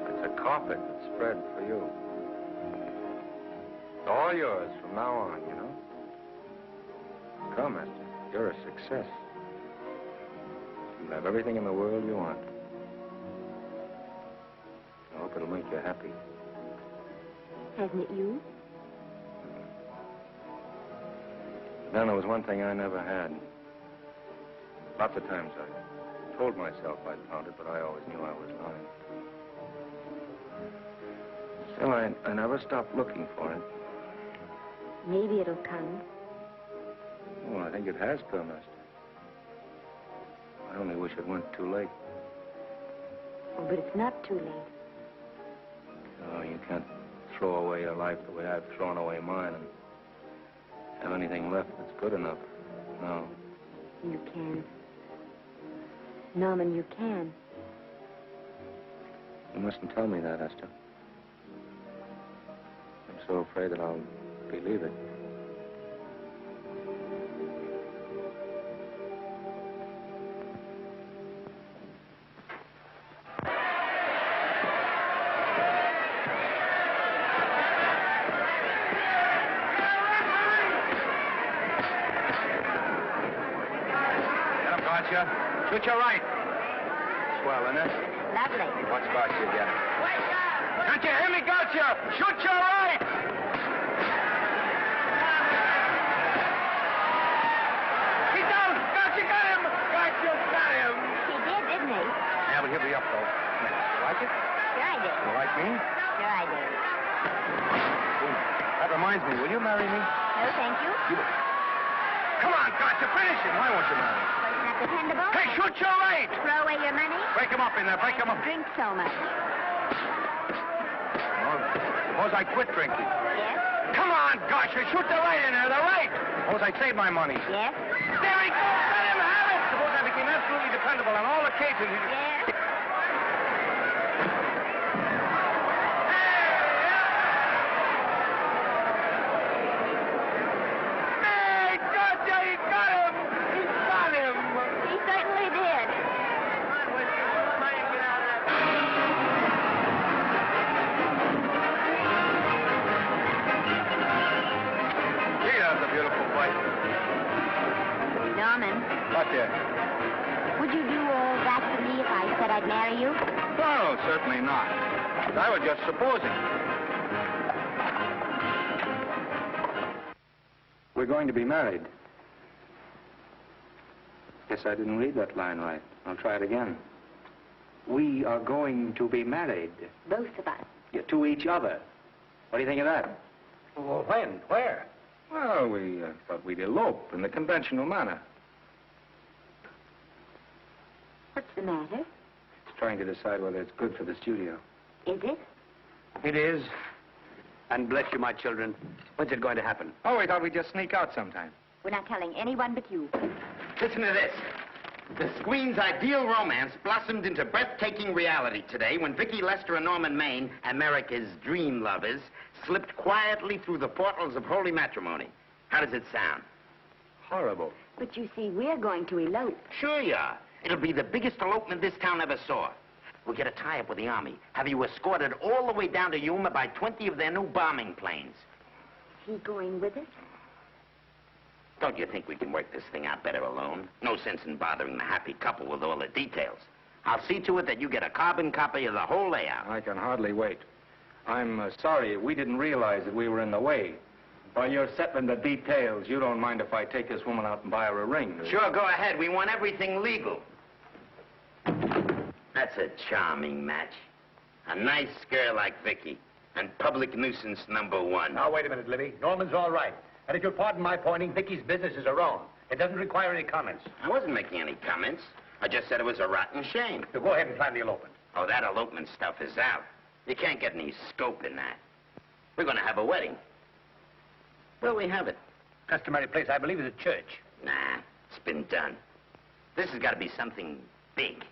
It's a carpet that's spread for you. It's all yours from now on, you know. Come, Esther. You're a success. You'll have everything in the world you want. I hope it'll make you happy. Hasn't it you? Then there was one thing I never had. Lots of times I told myself I'd found it, but I always knew I was lying. Still, I never stopped looking for it. Maybe it'll come. Well, I think it has come, Esther. I only wish it weren't too late. Oh, but it's not too late. No, you can't throw away your life the way I've thrown away mine and have anything left that's good enough. No. You can. Norman, you can. You mustn't tell me that, Esther. I'm so afraid that I'll believe it. Shoot your right. Swell, isn't it? Lovely. What spot you get? Can't you hear me, Gotcha? Shoot your right. He's down. Gotcha got him. Gotcha got him. He did, didn't he? Yeah, but he'll be up, though. You like it? Sure I did. You like me? Sure I did. That reminds me. Will you marry me? No, thank you. Come on, Gotcha. Finish him. Why won't you marry me? Wasn't that dependable? Hey, shoot your right. Throw away your money? Break him up in there. Break him up. Drink so much. Well, suppose I quit drinking. Yes? Come on, Gotcha. Shoot the right in there. The right. Suppose I save my money. Yes? There he goes. Let him have it. Suppose I became absolutely dependable on all occasions. Yes? Norman. What, dear? Would you do all that for me if I said I'd marry you? No, certainly not. I was just supposing. We're going to be married. Guess I didn't read that line right. I'll try it again. We are going to be married. Both of us. Yeah, to each other. What do you think of that? Well, when? Where? Well, we thought we'd elope in the conventional manner. What's the matter? It's trying to decide whether it's good for the studio. Is it? It is. And bless you, my children. When's it going to happen? Oh, we thought we'd just sneak out sometime. We're not telling anyone but you. Listen to this. The screen's ideal romance blossomed into breathtaking reality today when Vicki Lester and Norman Maine, America's dream lovers, slipped quietly through the portals of holy matrimony. How does it sound? Horrible. But you see, we're going to elope. Sure you are. It'll be the biggest elopement this town ever saw. We'll get a tie-up with the Army, have you escorted all the way down to Yuma by 20 of their new bombing planes. Is he going with us? Don't you think we can work this thing out better alone? No sense in bothering the happy couple with all the details. I'll see to it that you get a carbon copy of the whole layout. I can hardly wait. I'm sorry we didn't realize that we were in the way. While you're settling the details, you don't mind if I take this woman out and buy her a ring, do you? Sure, go ahead. We want everything legal. That's a charming match. A nice girl like Vicky. And public nuisance #1. Now, wait a minute, Libby. Norman's all right. And if you'll pardon my pointing, Vicky's business is her own. It doesn't require any comments. I wasn't making any comments. I just said it was a rotten shame. So go ahead and plan the elopement. Oh, that elopement stuff is out. You can't get any scope in that. We're going to have a wedding. Where'll we have it? Customary place, I believe, is a church. Nah, it's been done. This has got to be something big.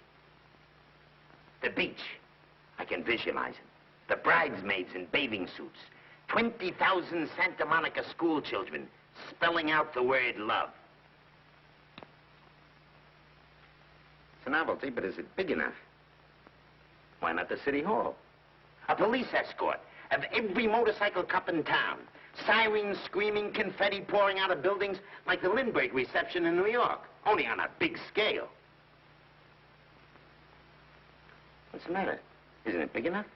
The beach. I can visualize it. The bridesmaids in bathing suits. 20,000 Santa Monica school children spelling out the word love. It's a novelty, but is it big enough? Why not the city hall? A police escort of every motorcycle cop in town. Sirens screaming, confetti pouring out of buildings like the Lindbergh reception in New York, only on a big scale. What's the matter? Isn't it big enough?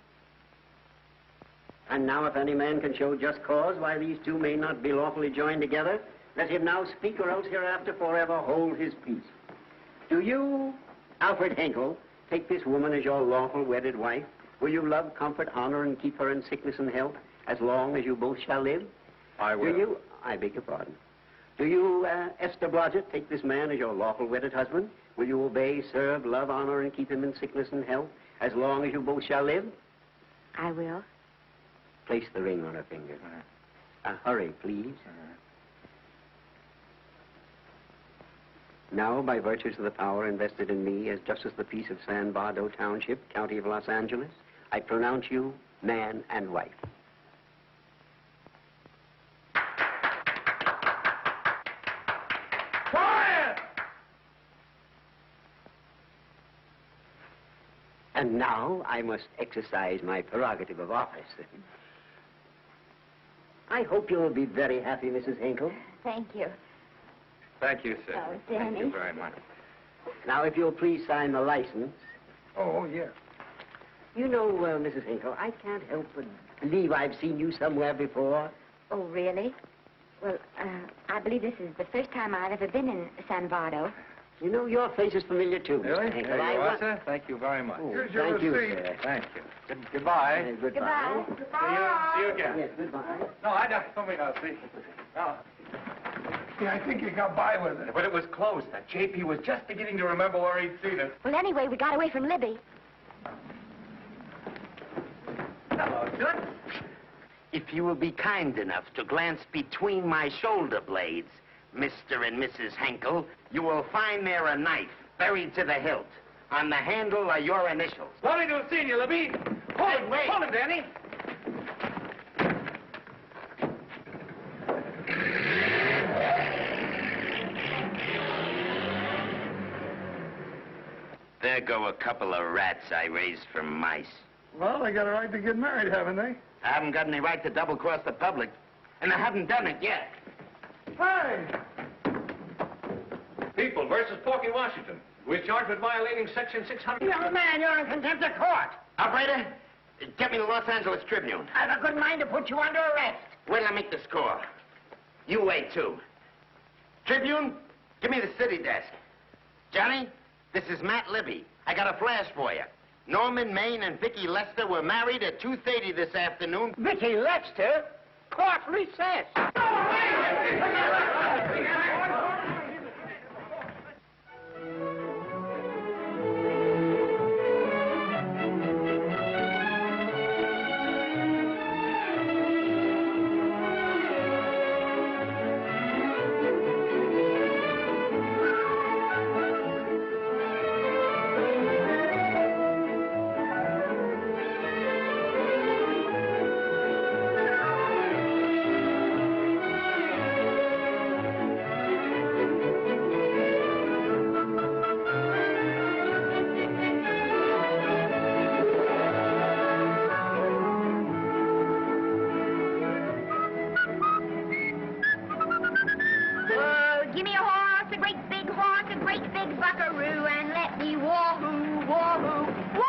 And now, if any man can show just cause why these two may not be lawfully joined together, let him now speak, or else hereafter forever hold his peace. Do you, Alfred Henkel, take this woman as your lawful wedded wife? Will you love, comfort, honor, and keep her in sickness and health as long as you both shall live? I will. Do you, I beg your pardon. Do you, Esther Blodgett, take this man as your lawful wedded husband? Will you obey, serve, love, honor, and keep him in sickness and health as long as you both shall live? I will. Place the ring on her finger. Hurry, please. Now, by virtues of the power invested in me as Justice of the Peace of San Bardo Township, County of Los Angeles, I pronounce you man and wife. Quiet! And now I must exercise my prerogative of office. I hope you'll be very happy, Mrs. Hinkle. Thank you. Thank you, sir. Oh, Thank you Danny. very much. Now, if you'll please sign the license. Oh, yeah. You know, Mrs. Hinkle, I can't help but believe I've seen you somewhere before. Oh, really? Well, I believe this is the first time I've ever been in San Bardo. You know, your face is familiar, too, Really? Mr. Hinkle. There you are, sir. Thank you very much. Oh, Here's your thank you, receipt. sir. Thank you. Goodbye. Goodbye. See you again. Yes, goodbye. No, I don't. Let me now see. No. Yeah, I think you got by with it. But it was close. That JP was just beginning to remember where he'd seen it. Well, anyway, we got away from Libby. Hello, sir. If you will be kind enough to glance between my shoulder blades, Mr. and Mrs. Henkel, you will find there a knife buried to the hilt. On the handle are your initials. Lovely to have seen you, Libby. Hold it, wait. Hold it, Danny. There go a couple of rats I raised from mice. Well, they got a right to get married, haven't they? I haven't got any right to double-cross the public, and I haven't done it yet. Hey! People versus Porky Washington. We're charged with violating Section 600. Young man, you're in contempt of court. Operator, get me the Los Angeles Tribune. I've a good mind to put you under arrest. Wait till I make the score. You wait, too. Tribune, give me the city desk. Johnny, this is Matt Libby. I got a flash for you. Norman Maine and Vicky Lester were married at 2:30 this afternoon. Vicky Lester? Court recess. me a horse, a great big horse, a great big buckaroo, and let me wahoo, wahoo, wahoo!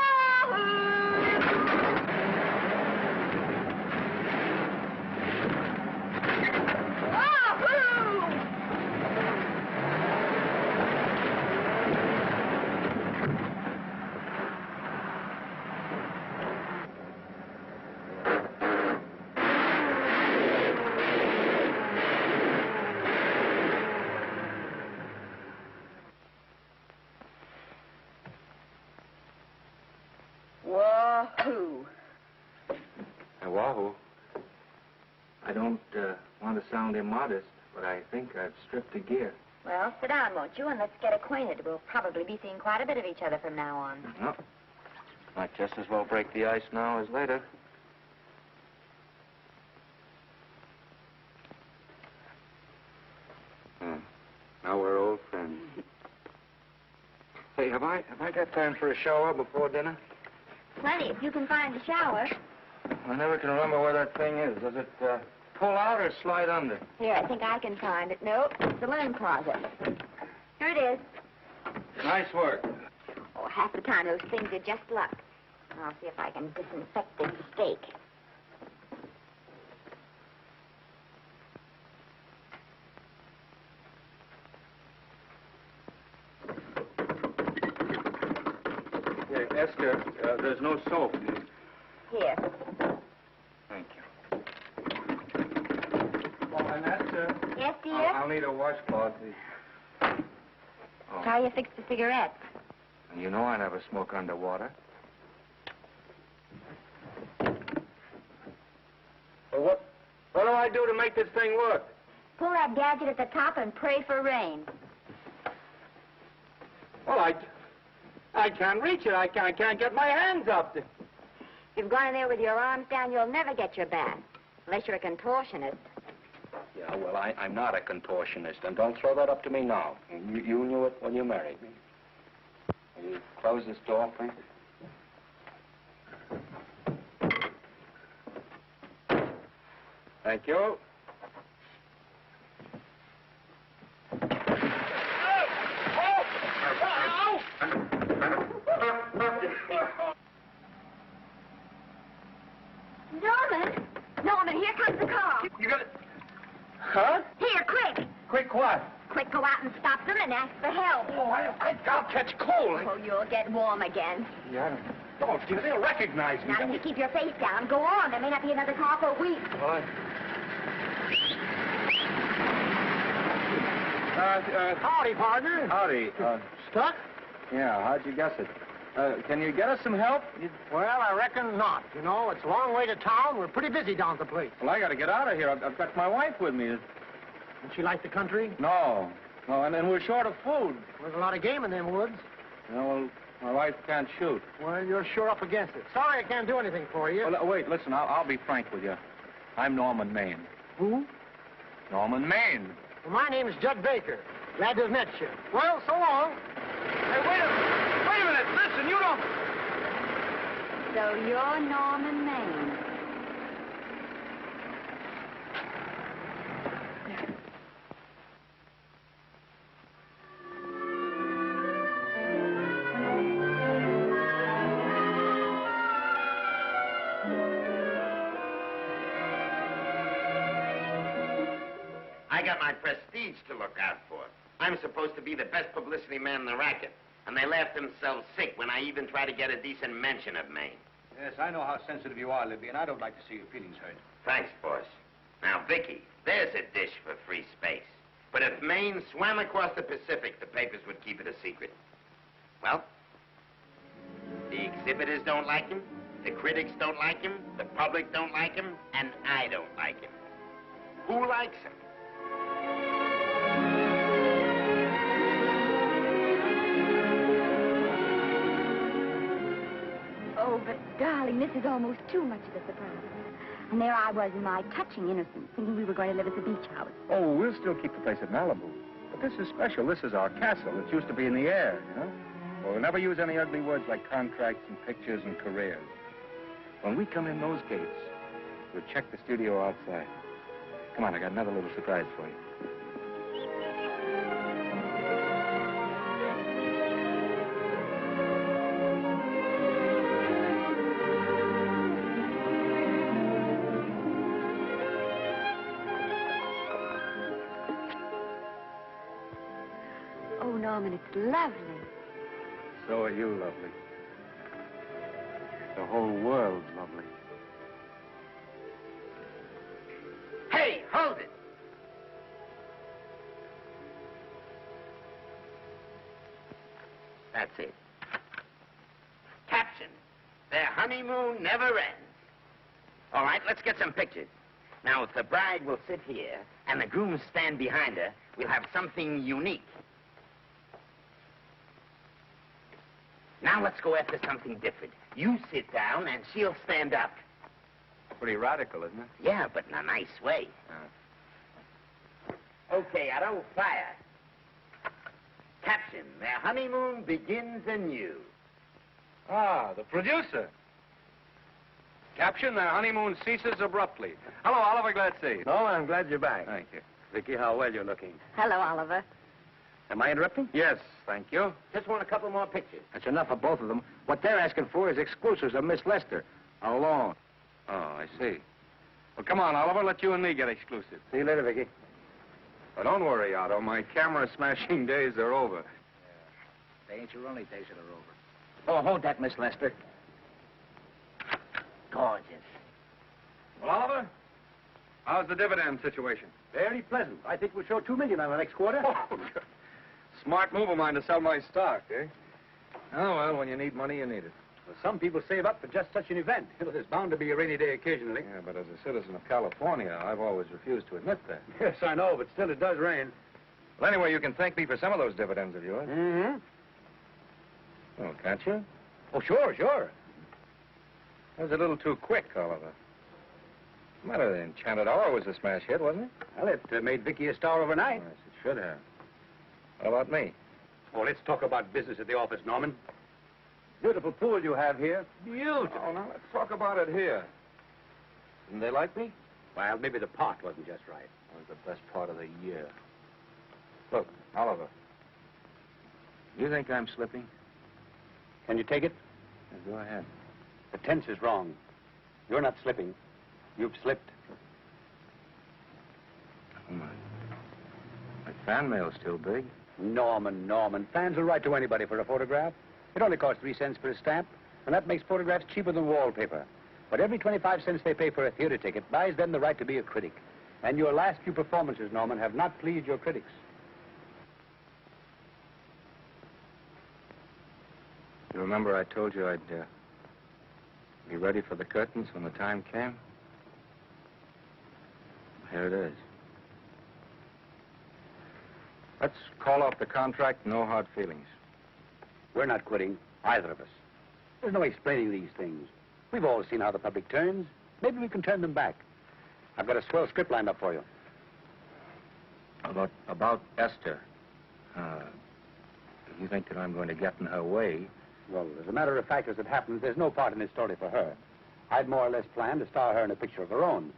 Wahoo. Wahoo. I don't want to sound immodest, but I think I've stripped a gear. Well, sit down, won't you, and let's get acquainted. We'll probably be seeing quite a bit of each other from now on. No. Might just as well break the ice now as later. Now we're old friends. Hey, have I got time for a shower before dinner? Plenty, if you can find a shower. I never can remember where that thing is. Does it pull out or slide under? Here, I think I can find it. Nope, it's the linen closet. Here it is. Nice work. Oh, half the time those things are just luck. I'll see if I can disinfect this steak. Yeah, Esther, there's no soap. Here. Thank you. Oh, and Esther. Yes, dear? I'll need a washcloth, please. Oh. How you fix the cigarettes? And you know I never smoke underwater. Well, what do I do to make this thing work? Pull that gadget at the top and pray for rain. Well, I can't reach it. I can't get my hands up. If you've gone in there with your arms down, you'll never get your bath. Unless you're a contortionist. Yeah, well, I'm not a contortionist, and don't throw that up to me now. You knew it when you married me. Will you close this door, please? Thank you. Norman, here comes the car. You got it? Huh? Here, quick. Quick what? Quick, go out and stop them and ask for help. Oh, I'll catch cold. Oh, you'll get warm again. Yeah, don't, dear. They'll recognize me. Now, you keep your face down. Go on. There may not be another car for a week. What? Howdy, partner. Howdy. Stuck? Yeah, how'd you guess it? Can you get us some help? Well, I reckon not. You know, it's a long way to town. We're pretty busy down at the place. Well, I got to get out of here. I've got my wife with me. Doesn't she like the country? No, and we're short of food. There's a lot of game in them woods. You know, well, my wife can't shoot. Well, you're sure up against it. Sorry I can't do anything for you. Well, wait, listen, I'll be frank with you. I'm Norman Maine. Who? Norman Maine. Well, my name is Judd Baker. Glad to have met you. Well, so long. Hey, wait a minute. Listen, you don't... So you're Norman Maine. I got my prestige to look out for. I'm supposed to be the best publicity man in the racket. And they laughed themselves sick when I even tried to get a decent mention of Maine. Yes, I know how sensitive you are, Libby, and I don't like to see your feelings hurt. Thanks, boss. Now, Vicky, there's a dish for free space. But if Maine swam across the Pacific, the papers would keep it a secret. Well, the exhibitors don't like him, the critics don't like him, the public don't like him, and I don't like him. Who likes him? Oh, but, darling, this is almost too much of a surprise. And there I was in my touching innocence, thinking we were going to live at the beach house. Oh, we'll still keep the place at Malibu. But this is special. This is our castle. It used to be in the air, you know? Well, we'll never use any ugly words like contracts and pictures and careers. When we come in those gates, we'll check the studio outside. Come on, I got another little surprise for you. Norman, it's lovely. So are you lovely. The whole world's lovely. Hey, hold it! That's it. Caption: their honeymoon never ends. All right, let's get some pictures. Now, if the bride will sit here and the groom stand behind her, we'll have something unique. Now let's go after something different. You sit down and she'll stand up. Pretty radical, isn't it? Yeah, but in a nice way. Okay, Otto, fire. Caption: their honeymoon begins anew. Ah, the producer. Caption: their honeymoon ceases abruptly. Hello, Oliver, glad to see you. Oh, I'm glad you're back. Thank you. Vicky, how well you're looking. Hello, Oliver. Am I interrupting? Yes, thank you. Just want a couple more pictures. That's enough of both of them. What they're asking for is exclusives of Miss Lester. Alone. Oh, I see. Well, come on, Oliver, let you and me get exclusive. See you later, Vicky. But don't worry, Otto. My camera smashing days are over. They ain't your only days that are over. Oh, hold that, Miss Lester. Gorgeous. Well, Oliver, how's the dividend situation? Very pleasant. I think we'll show $2 million on the next quarter. Oh, smart move of mine to sell my stock, eh? Oh, well, when you need money, you need it. Well, some people save up for just such an event. There's bound to be a rainy day occasionally. Yeah, but as a citizen of California, I've always refused to admit that. Yes, I know, but still it does rain. Well, anyway, you can thank me for some of those dividends of yours. Mm-hmm. Oh, can't you? Oh, sure. That was a little too quick, Oliver. What's the matter? The Enchanted Hour was a smash hit, wasn't it? Well, it made Vicky a star overnight. Yes, it should have. What about me? Oh, let's talk about business at the office, Norman. Beautiful pool you have here. Beautiful. Oh, now let's talk about it here. Didn't they like me? Well, maybe the pot wasn't just right. It was the best part of the year. Look, Oliver. You think I'm slipping? Can you take it? Yeah, go ahead. The tense is wrong. You're not slipping. You've slipped. Oh, my fan mail's still big. Norman. Fans will write to anybody for a photograph. It only costs 3 cents for a stamp, and that makes photographs cheaper than wallpaper. But every 25 cents they pay for a theater ticket buys them the right to be a critic. And your last few performances, Norman, have not pleased your critics. You remember I told you I'd be ready for the curtains when the time came? Here it is. Let's call off the contract, no hard feelings. We're not quitting, either of us. There's no explaining these things. We've all seen how the public turns. Maybe we can turn them back. I've got a swell script lined up for you. About Esther. You think that I'm going to get in her way? Well, as a matter of fact, as it happens, there's no part in this story for her. I'd more or less planned to star her in a picture of her own,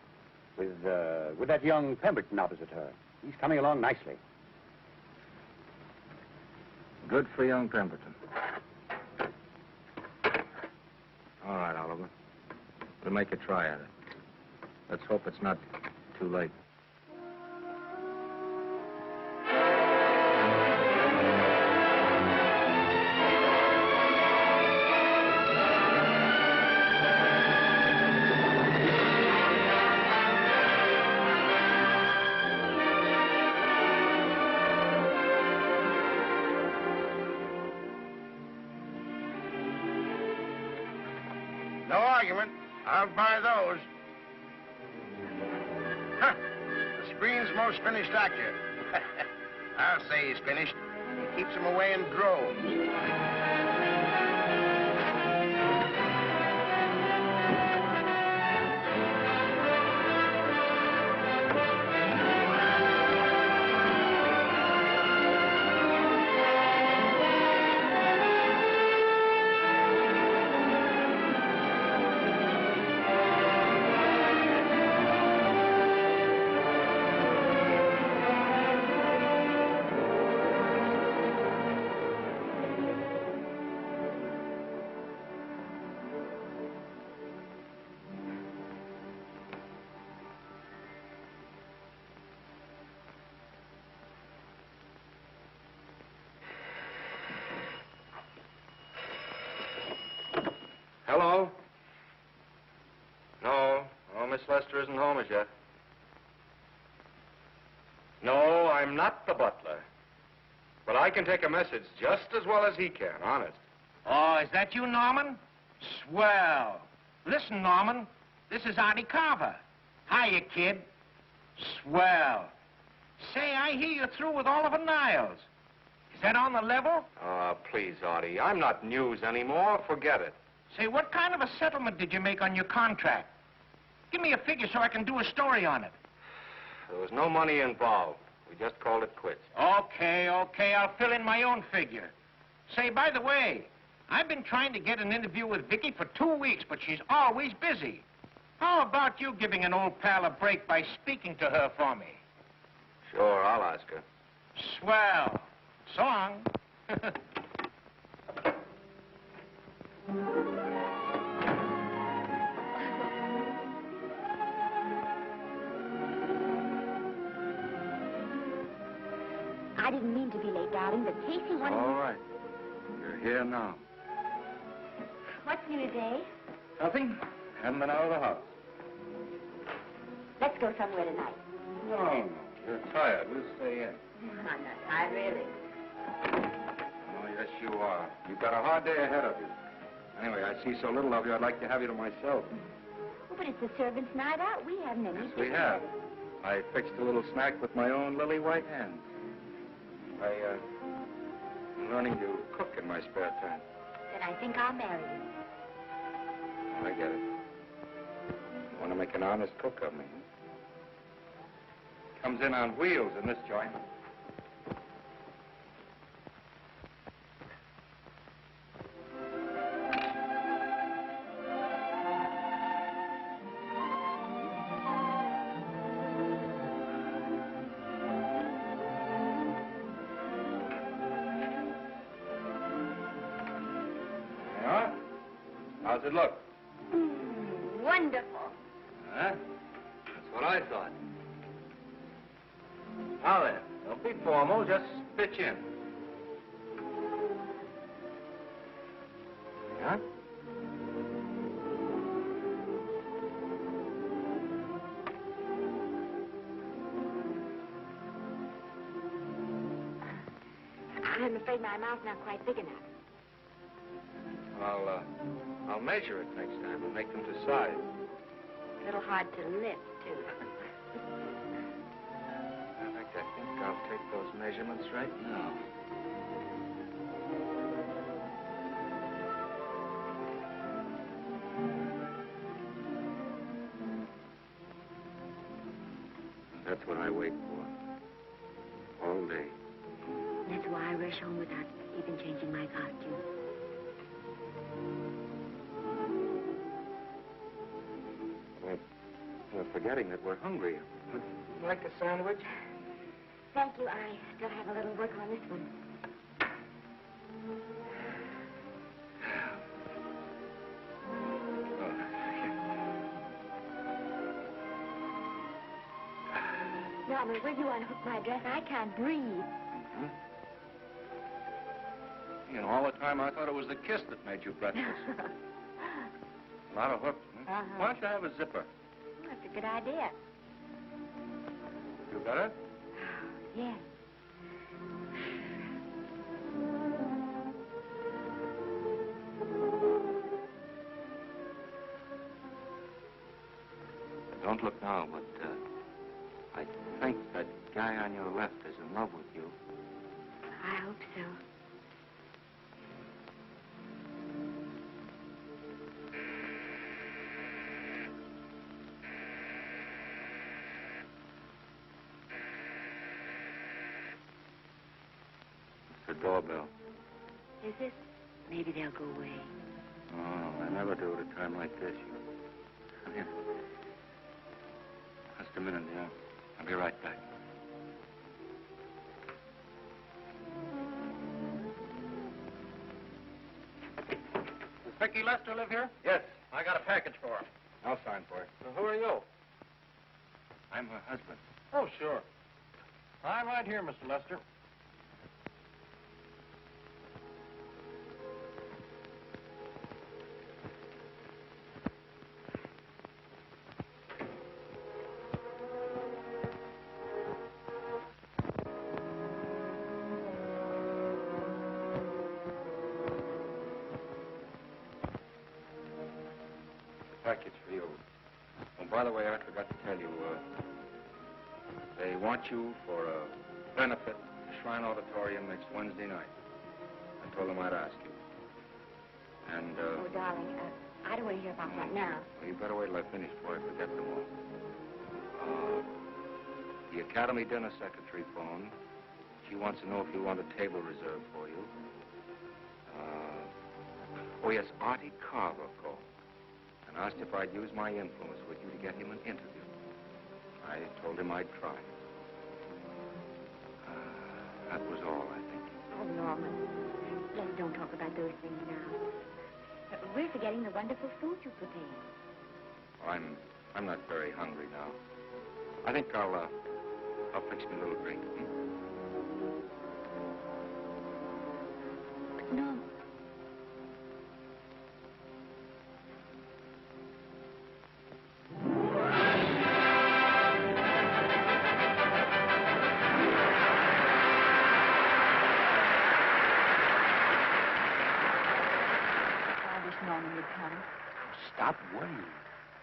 with that young Pemberton opposite her. He's coming along nicely. Good for young Pemberton. All right, Oliver. We'll make a try at it. Let's hope it's not too late. No argument. I'll buy those. Huh. The screen's most finished actor. I'll say he's finished. He keeps them away in droves. Hello? No, Miss Lester isn't home as yet. No, I'm not the butler. But I can take a message just as well as he can, honest. Oh, is that you, Norman? Swell. Listen, Norman, this is Artie Carver. Hiya, kid. Swell. Say, I hear you're through with Oliver Niles. Is that on the level? Please, Artie, I'm not news anymore. Forget it. Say, what kind of a settlement did you make on your contract? Give me a figure so I can do a story on it. There was no money involved. We just called it quits. Okay, I'll fill in my own figure. Say, by the way, I've been trying to get an interview with Vicky for 2 weeks, but she's always busy. How about you giving an old pal a break by speaking to her for me? Sure, I'll ask her. Swell. So long. I didn't mean to be late, darling, but Casey wanted... All right. You're here now. What's new today? Nothing. Haven't been out of the house. Let's go somewhere tonight. No. You're tired. We'll stay in. I'm not tired, really. Oh, yes, you are. You've got a hard day ahead of you. Anyway, I see so little of you, I'd like to have you to myself. Oh, but it's a servant's night out. We haven't any... Yes, we have. I fixed a little snack with my own lily white hands. I'm learning to cook in my spare time. Then I think I'll marry you. I get it. You want to make an honest cook of me. Comes in on wheels in this joint. How's it look? Wonderful. Huh? That's what I thought. Now then, don't be formal, just pitch in. Yeah? I'm afraid my mouth's not quite big enough. I'll measure it next time and make them to size. A little hard to lift, too. In fact, I think I'll take those measurements right now. That's what I wait for. All day. That's why I rush home without even changing my costume. We're forgetting that we're hungry. Would you like a sandwich? Thank you. I still have a little work on this one. Norman, will you unhook my dress? I can't breathe. Mm-hmm. You know, all the time I thought it was the kiss that made you breathless. A lot of hooks, huh? Why don't you have a zipper? That's a good idea. You better? Yes. Don't look now, but I think that guy on your left is in love with you. I hope so. It's the doorbell. Is it? Maybe they'll go away. Oh, they never do at a time like this. Here. Just a minute, dear. I'll be right back. Does Vicky Lester live here? Yes. I got a package for her. I'll sign for it. Who are you? I'm her husband. Oh, sure. I'm right here, Mr. Lester. Package for you. Oh, by the way, I forgot to tell you, they want you for a benefit at the Shrine Auditorium next Wednesday night. I told them I'd ask you. And, Oh, darling, I don't want to hear about that now. Well, you better wait till I finish before I forget them all. The Academy dinner secretary phoned. She wants to know if you want a table reserved for you. Oh, yes, Artie Carver called and asked if I'd use my influence with you to get him an interview. I told him I'd try. That was all, I think. Oh, Norman, let's don't talk about those things now. We're forgetting the wonderful food you prepared. Oh, I'm not very hungry now. I think I'll fix me a little drink. No. Norman would come. Stop worrying.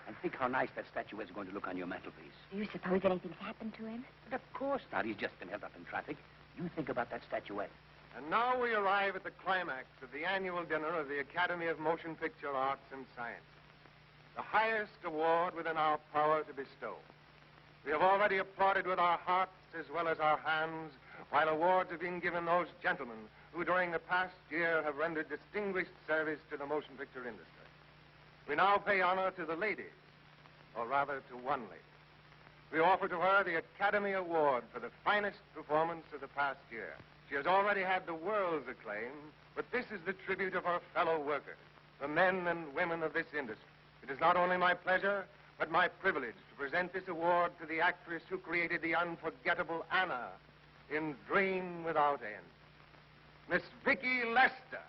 And think how nice that statuette is going to look on your mantelpiece. Do you suppose anything's happened to him? But of course not. He's just been held up in traffic. You think about that statuette. And now we arrive at the climax of the annual dinner of the Academy of Motion Picture Arts and Sciences, the highest award within our power to bestow. We have already applauded with our hearts as well as our hands, while awards are being given those gentlemen who during the past year have rendered distinguished service to the motion picture industry. We now pay honor to the ladies, or rather to one lady. We offer to her the Academy Award for the finest performance of the past year. She has already had the world's acclaim, but this is the tribute of her fellow workers, the men and women of this industry. It is not only my pleasure, but my privilege to present this award to the actress who created the unforgettable Anna in Dream Without End, Miss Vicki Lester.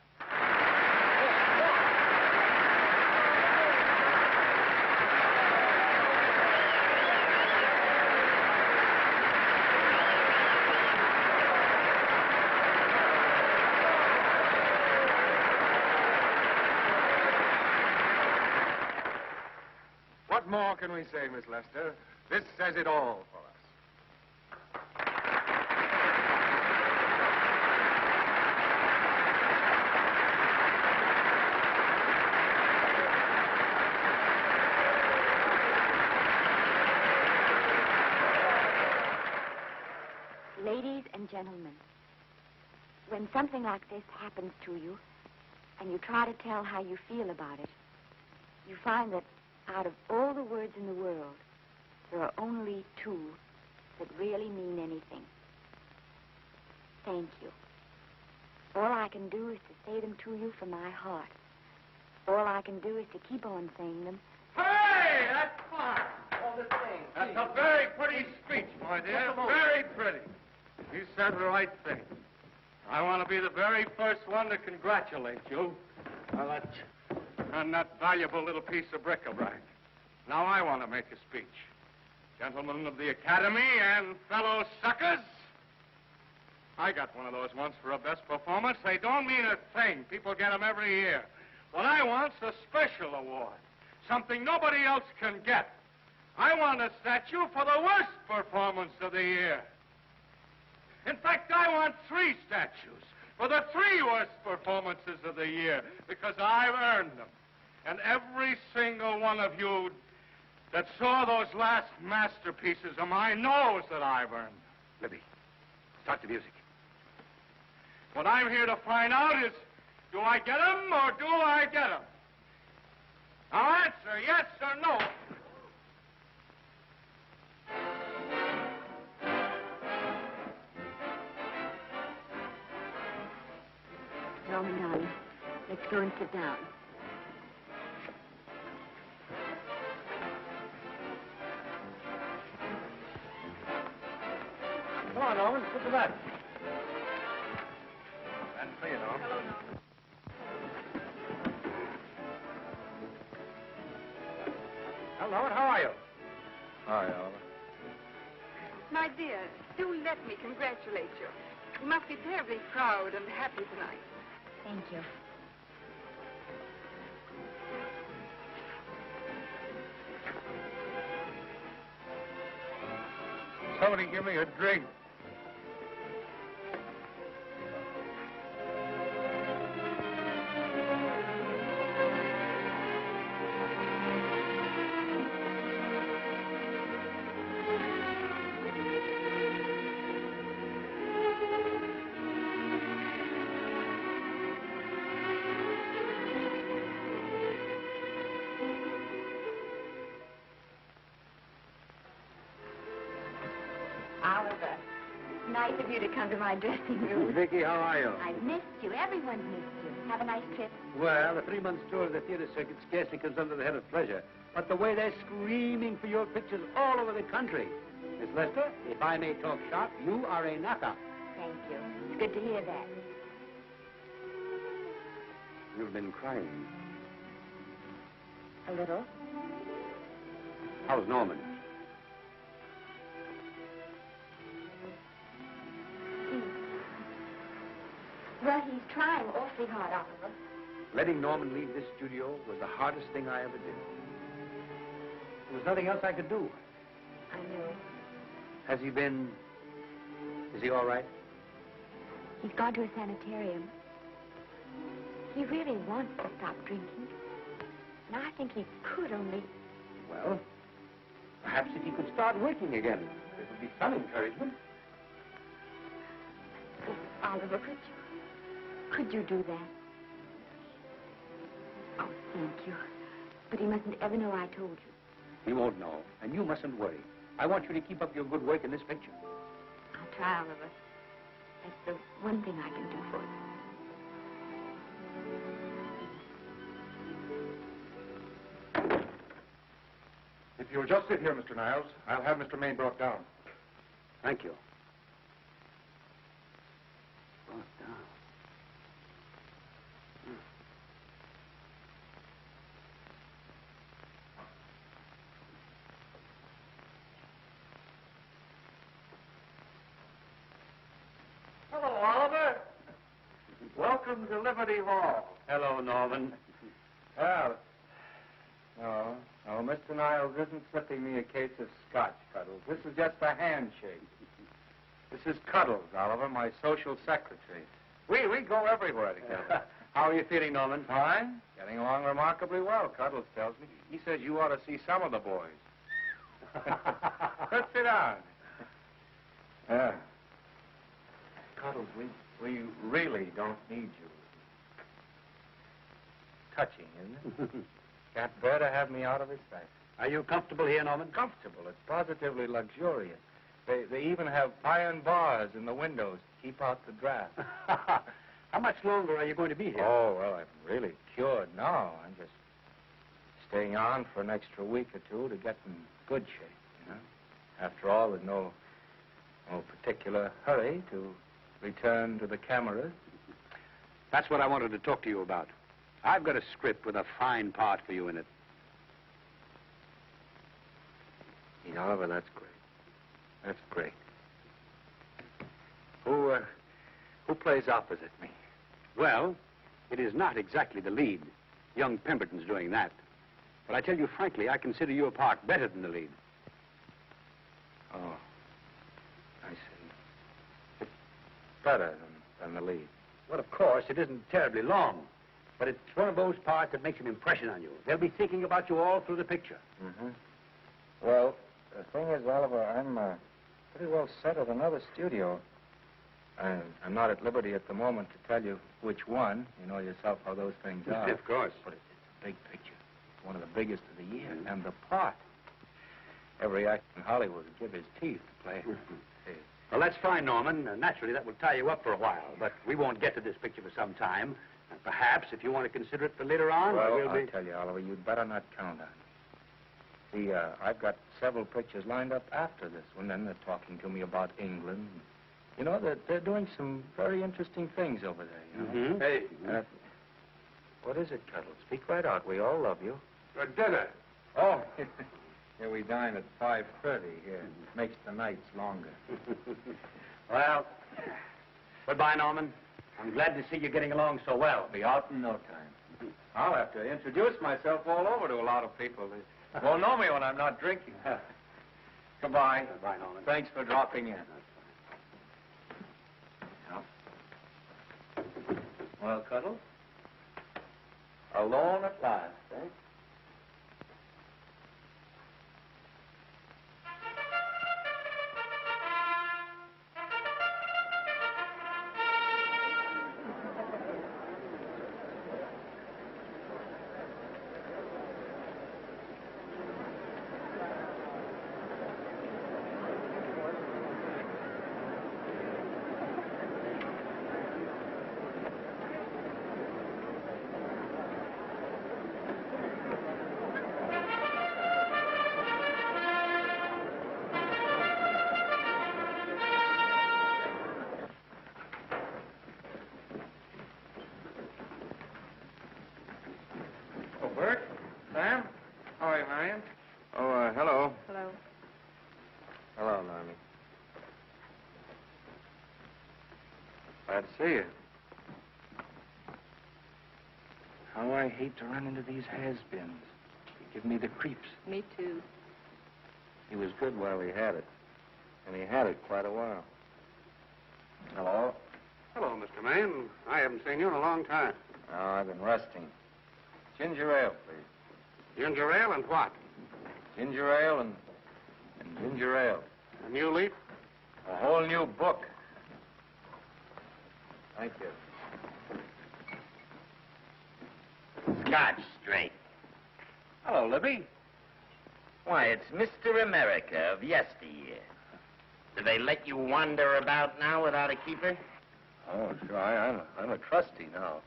What more can we say, Miss Lester? This says it all for us. Ladies and gentlemen, when something like this happens to you, and you try to tell how you feel about it, you find that out of all the words in the world, there are only two that really mean anything. Thank you. All I can do is to say them to you from my heart. All I can do is to keep on saying them. Hey, that's fine. All the thing. That's a very pretty speech, my dear. Very pretty. You said the right thing. I want to be the very first one to congratulate you on that valuable little piece of bric-a-brac. Now I want to make a speech. Gentlemen of the Academy and fellow suckers, I got one of those once for a best performance. They don't mean a thing. People get them every year. What I want's a special award, something nobody else can get. I want a statue for the worst performance of the year. In fact, I want 3 statues for the 3 worst performances of the year, because I've earned them. And every single one of you that saw those last masterpieces of mine knows that I've earned them. Libby, start the music. What I'm here to find out is, do I get them or do I get them? Now answer yes or no. Norman, darling, let's go and sit down. Come on, Norman, sit to that. That's for you, Norman. Well, Norman, how are you? Hi, Oliver. My dear, do let me congratulate you. You must be terribly proud and happy tonight. Thank you. Somebody give me a drink. Oliver, nice of you to come to my dressing room. Vicky, how are you? I missed you. Everyone's missed you. Have a nice trip. Well, a 3-month tour of the theater circuit scarcely comes under the head of pleasure. But the way they're screaming for your pictures all over the country. Miss Lester, if I may talk shop, you are a knockout. Thank you. It's good to hear that. You've been crying. A little. How's Norman? Well, he's trying awfully hard, Oliver. Letting Norman leave this studio was the hardest thing I ever did. There was nothing else I could do. I know. Has he been... Is he all right? He's gone to a sanitarium. He really wants to stop drinking. And I think he could only... Well, perhaps if he could start working again, it would be some encouragement. Oh, Oliver, could you do that? Oh, thank you. But he mustn't ever know I told you. He won't know, and you mustn't worry. I want you to keep up your good work in this picture. I'll try, Oliver. That's the one thing I can do for you. If you'll just sit here, Mr. Niles, I'll have Mr. Maine brought down. Thank you. Hello, Oliver. Welcome to Liberty Hall. Hello, Norman. Well, no, Mr. Niles isn't slipping me a case of scotch, Cuddles. This is just a handshake. This is Cuddles, Oliver, my social secretary. We go everywhere together. How are you feeling, Norman? Fine. Getting along remarkably well, Cuddles tells me. He says you ought to see some of the boys. Let's sit down. Yeah. Cuddles, we really don't need you. Touching, isn't it? Can't bear to have me out of his sight. Are you comfortable here, Norman? Comfortable. It's positively luxurious. They even have iron bars in the windows to keep out the draft. How much longer are you going to be here? Oh, well, I'm really cured now. I'm just staying on for an extra week or two to get in good shape, you know. After all, there's no particular hurry to return to the cameras. That's what I wanted to talk to you about. I've got a script with a fine part for you in it. Oliver, that's great. That's great. Who plays opposite me? Well, it is not exactly the lead. Young Pemberton's doing that. But I tell you frankly, I consider your part better than the lead. Oh, I see. It's better than the lead. Well, of course, it isn't terribly long. But it's one of those parts that makes an impression on you. They'll be thinking about you all through the picture. Mm-hmm. Well, the thing is, Oliver, I'm pretty well set at another studio. I'm not at liberty at the moment to tell you which one. You know yourself how those things are. Of course. But it's a big picture. It's one of the biggest of the year. And the part. Every actor in Hollywood would give his teeth to play. Well, that's fine, Norman. Naturally, that will tie you up for a while. But we won't get to this picture for some time. And perhaps, if you want to consider it for later on, well, I'll tell you, Oliver, you'd better not count on it. See, I've got several pictures lined up after this one, and they're talking to me about England. You know, they're doing some very interesting things over there, you know? Mm-hmm. Hey. What is it, Cuddles? Speak right out. We all love you. For dinner. Oh, here we dine at 5:30 here. Makes the nights longer. Well, goodbye, Norman. I'm glad to see you getting along so well. Be out in no time. I'll have to introduce myself all over to a lot of people. They won't know me when I'm not drinking. Goodbye. Goodbye, Norman. Thanks for dropping in. Well, Cuddles? Alone at last, eh? Bert? Sam? How are you, Marion? Oh, hello. Hello. Hello, Normie. Glad to see you. How I hate to run into these has-beens. They give me the creeps. Me too. He was good while he had it. And he had it quite a while. Hello? Hello, Mr. Maine. I haven't seen you in a long time. Oh, I've been resting. Ginger ale, please. Ginger ale and what? Ginger ale and ginger ale. A new leaf? A whole new book. Thank you. Scotch straight. Hello, Libby. Why, it's Mr. America of yesteryear. Do they let you wander about now without a keeper? Oh, sure. I'm a trustee now.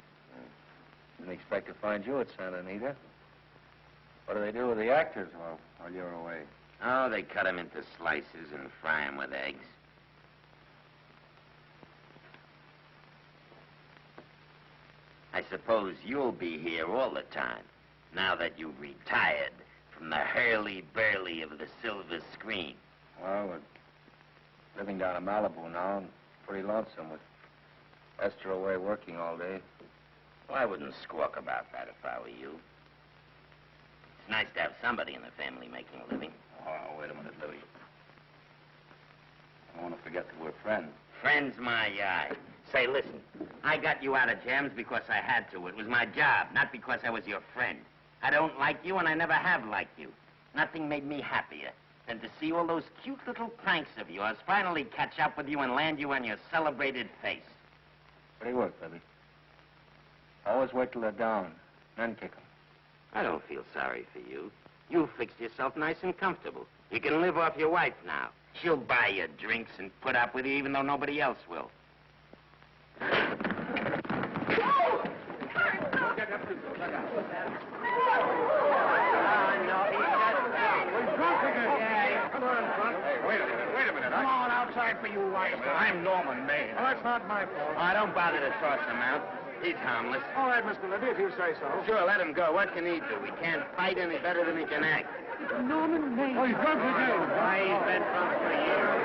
Didn't expect to find you at Santa Anita. What do they do with the actors while you're away? Oh, they cut them into slices and fry them with eggs. I suppose you'll be here all the time, now that you've retired from the hurly-burly of the silver screen. Well, we're living down in Malibu now and pretty lonesome with Esther away working all day. Well, I wouldn't squawk about that if I were you. It's nice to have somebody in the family making a living. Oh, wait a minute, Libby. I don't want to forget that we're friends. Friends, my eye. Say, listen, I got you out of jams because I had to. It was my job, not because I was your friend. I don't like you, and I never have liked you. Nothing made me happier than to see all those cute little pranks of yours finally catch up with you and land you on your celebrated face. Pretty work, Libby. Always wait till they're down, then kick 'em. I don't feel sorry for you. You fixed yourself nice and comfortable. You can live off your wife now. She'll buy you drinks and put up with you even though nobody else will. Wait a minute. Come on outside for you, wife. I'm Norman Maine. Oh, that's not my fault. Oh, don't bother to toss him out. He's harmless. All right, Mr. Libby, if you say so. Sure, let him go. What can he do? He can't fight any better than he can act. Norman Maine. Oh, he's drunk again. Why, he's been drunk for years.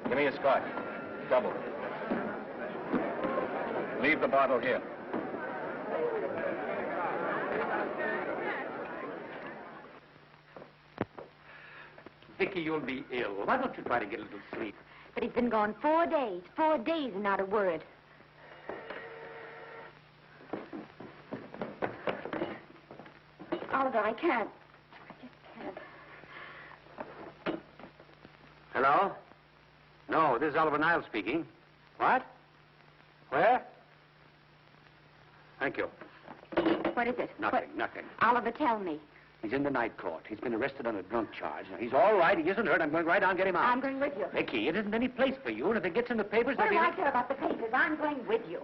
Give me a scotch. Double. Leave the bottle here. Vicky, you'll be ill. Why don't you try to get a little sleep? But he's been gone 4 days. 4 days and not a word. Oliver, I can't. I just can't. Hello? No, this is Oliver Niles speaking. What? Where? Thank you. What is it? Nothing. Oliver, tell me. He's in the night court. He's been arrested on a drunk charge. Now, he's all right. He isn't hurt. I'm going right on and get him out. I'm going with you. Vicky, it isn't any place for you. And if it gets in the papers, What do there'll I care about the papers? I'm going with you.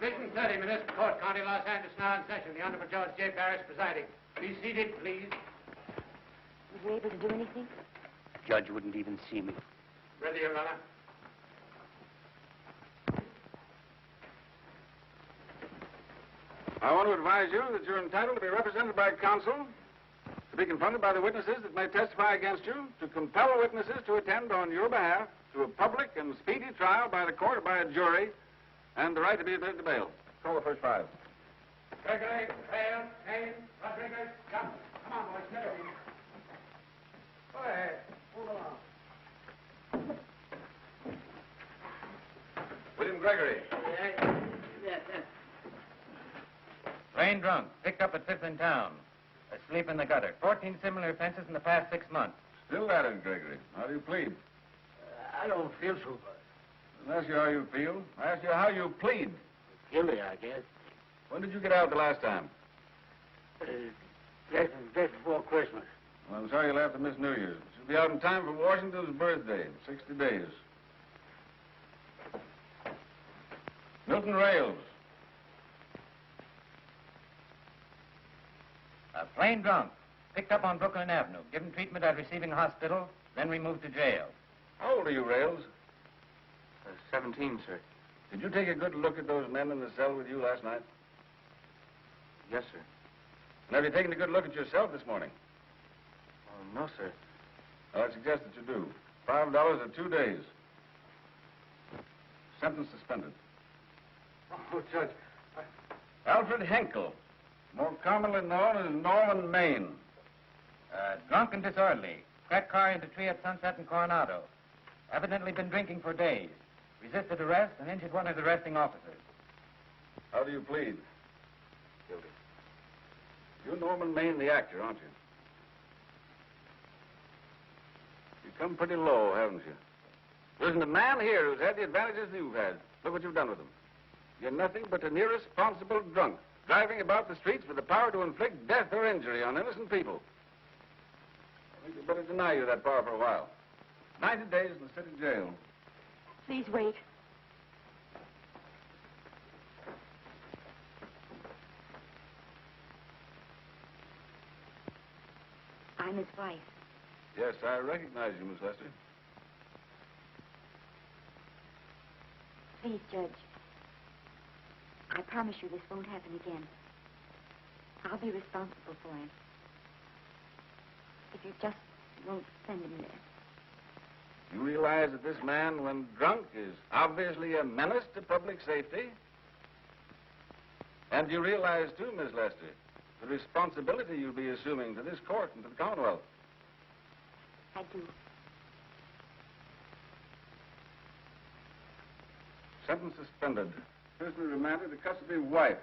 Division 30, Municipal Court, County Los Angeles, now in session. The Honorable Judge J. Parrish presiding. Be seated, please. Were you able to do anything? The judge wouldn't even see me. Ready, Your Honor. I want to advise you that you're entitled to be represented by counsel, to be confronted by the witnesses that may testify against you, to compel witnesses to attend on your behalf to a public and speedy trial by the court or by a jury, and the right to be admitted to bail. Call the first five. Gregory, Hale, Haynes, Rodriguez, come. Come on, boys, get over here. Go ahead. Move along. William Gregory. Plain drunk, picked up at Fifth in town. Asleep in the gutter. 14 similar offenses in the past 6 months. Still at it, Gregory. How do you plead? I don't feel so good. I didn't ask you how you feel. I asked you how you plead. Guilty, I guess. When did you get out the last time? Just before Christmas. Well, I'm sorry you'll have to miss New Year's. You'll be out in time for Washington's birthday, 60 days. Milton Rails. Plain drunk, picked up on Brooklyn Avenue, given treatment at receiving hospital, then removed to jail. How old are you, Rails? 17, sir. Did you take a good look at those men in the cell with you last night? Yes, sir. And have you taken a good look at yourself this morning? No, sir. Well, I suggest that you do. $5 or 2 days. Sentence suspended. Oh, Judge. Alfred Henkel, more commonly known as Norman Maine. Drunk and disorderly. Cracked car into tree at Sunset and Coronado. Evidently been drinking for days. Resisted arrest and injured one of the arresting officers. How do you plead? Guilty. You're Norman Maine, the actor, aren't you? You've come pretty low, haven't you? There isn't a man here who's had the advantages you've had. Look what you've done with them. You're nothing but an irresponsible drunk, driving about the streets with the power to inflict death or injury on innocent people. I think we'd better deny you that power for a while. 90 days in the city jail. Please wait. I'm his wife. Yes, I recognize you, Miss Lester. Please, Judge. I promise you this won't happen again. I'll be responsible for him. If you just won't send him there. You realize that this man, when drunk, is obviously a menace to public safety? And you realize, too, Miss Lester, the responsibility you'll be assuming to this court and to the Commonwealth. I do. Sentence suspended. Prisoner remanded to custody of wife.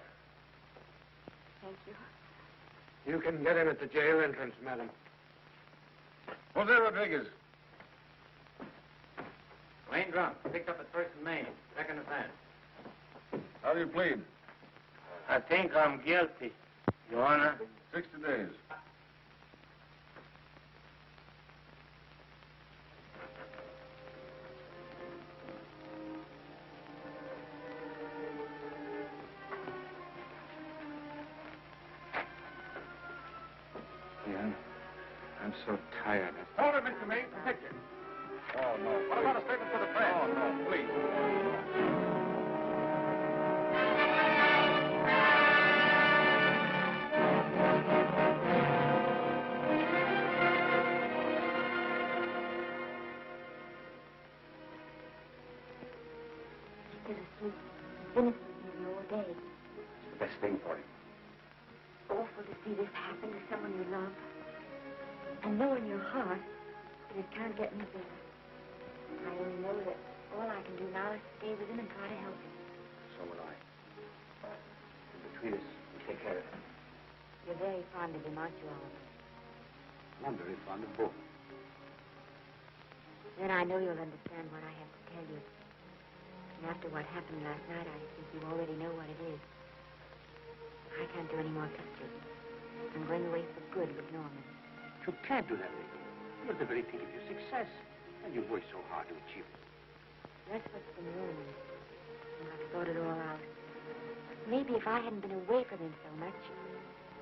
Thank you. You can get him at the jail entrance, madam. Jose Rodriguez. Plain drunk, picked up at First and Main. Second offense. How do you plead? I think I'm guilty, Your Honor. 60 days. Yeah, I'm so tired. Hold it, Mr. Maine. The picture. Oh, no. What about a statement for the press? Oh, no, please. He could have slept innocently all day. It's the best thing for him. Awful to see this happen to someone you love. And know in your heart that it can't get any better. I only know that all I can do now is stay with him and try to help him. So will I. And between us, we'll take care of him. You're very fond of him, aren't you, Oliver? I'm very fond of both. Then I know you'll understand what I have to tell you. And after what happened last night, I think you already know what it is. I can't do any more pictures. I'm going away for good with Norman. You can't do that, Vicky. You're at the very peak of your success. And you've worked so hard to achieve it. That's what's been wrong. And I've thought it all out. Maybe if I hadn't been away from him so much,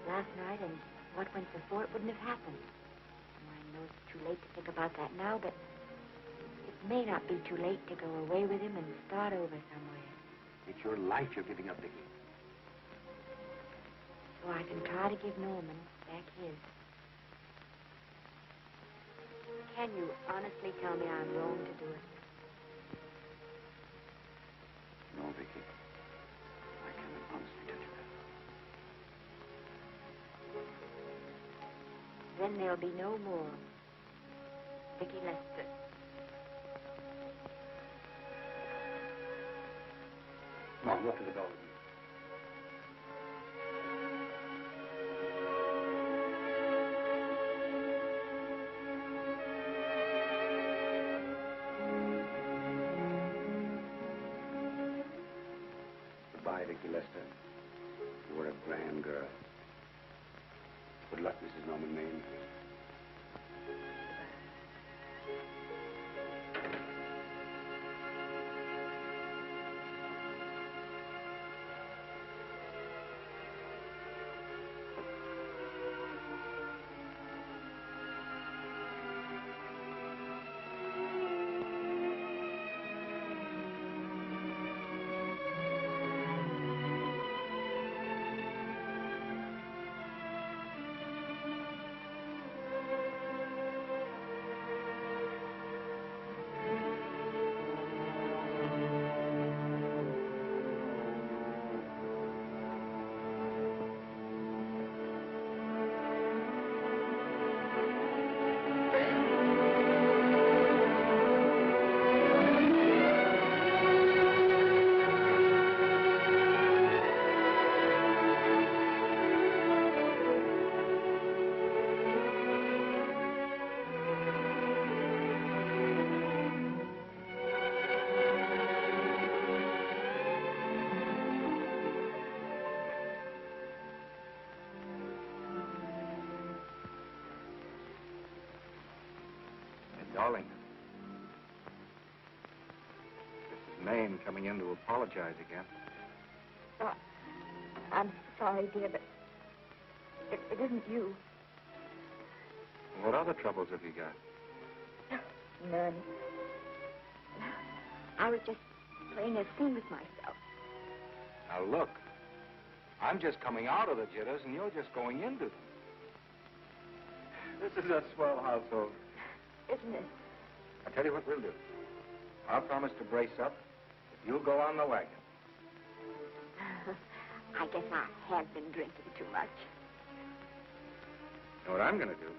last night and what went before, it wouldn't have happened. I know it's too late to think about that now, but it may not be too late to go away with him and start over somewhere. It's your life you're giving up, Vicky. so I can try to give Norman back his. Can you honestly tell me I'm wrong to do it? No, Vicky. I can't honestly tell you that. Then there'll be no more Vicky Lester. Come on, walk to the door. Goodbye, Vicky Lester. You were a grand girl. Good luck, Mrs. Norman Maine. Darling, this is Maine coming in to apologize again. Oh, I'm sorry, dear, but it isn't you. What other troubles have you got? None. I was just playing a scene with myself. Now, look. I'm just coming out of the jitters, and you're just going into them. This is a swell household. Isn't it? I'll tell you what we'll do. I'll promise to brace up if you'll go on the wagon. I guess I have been drinking too much. You know what I'm going to do?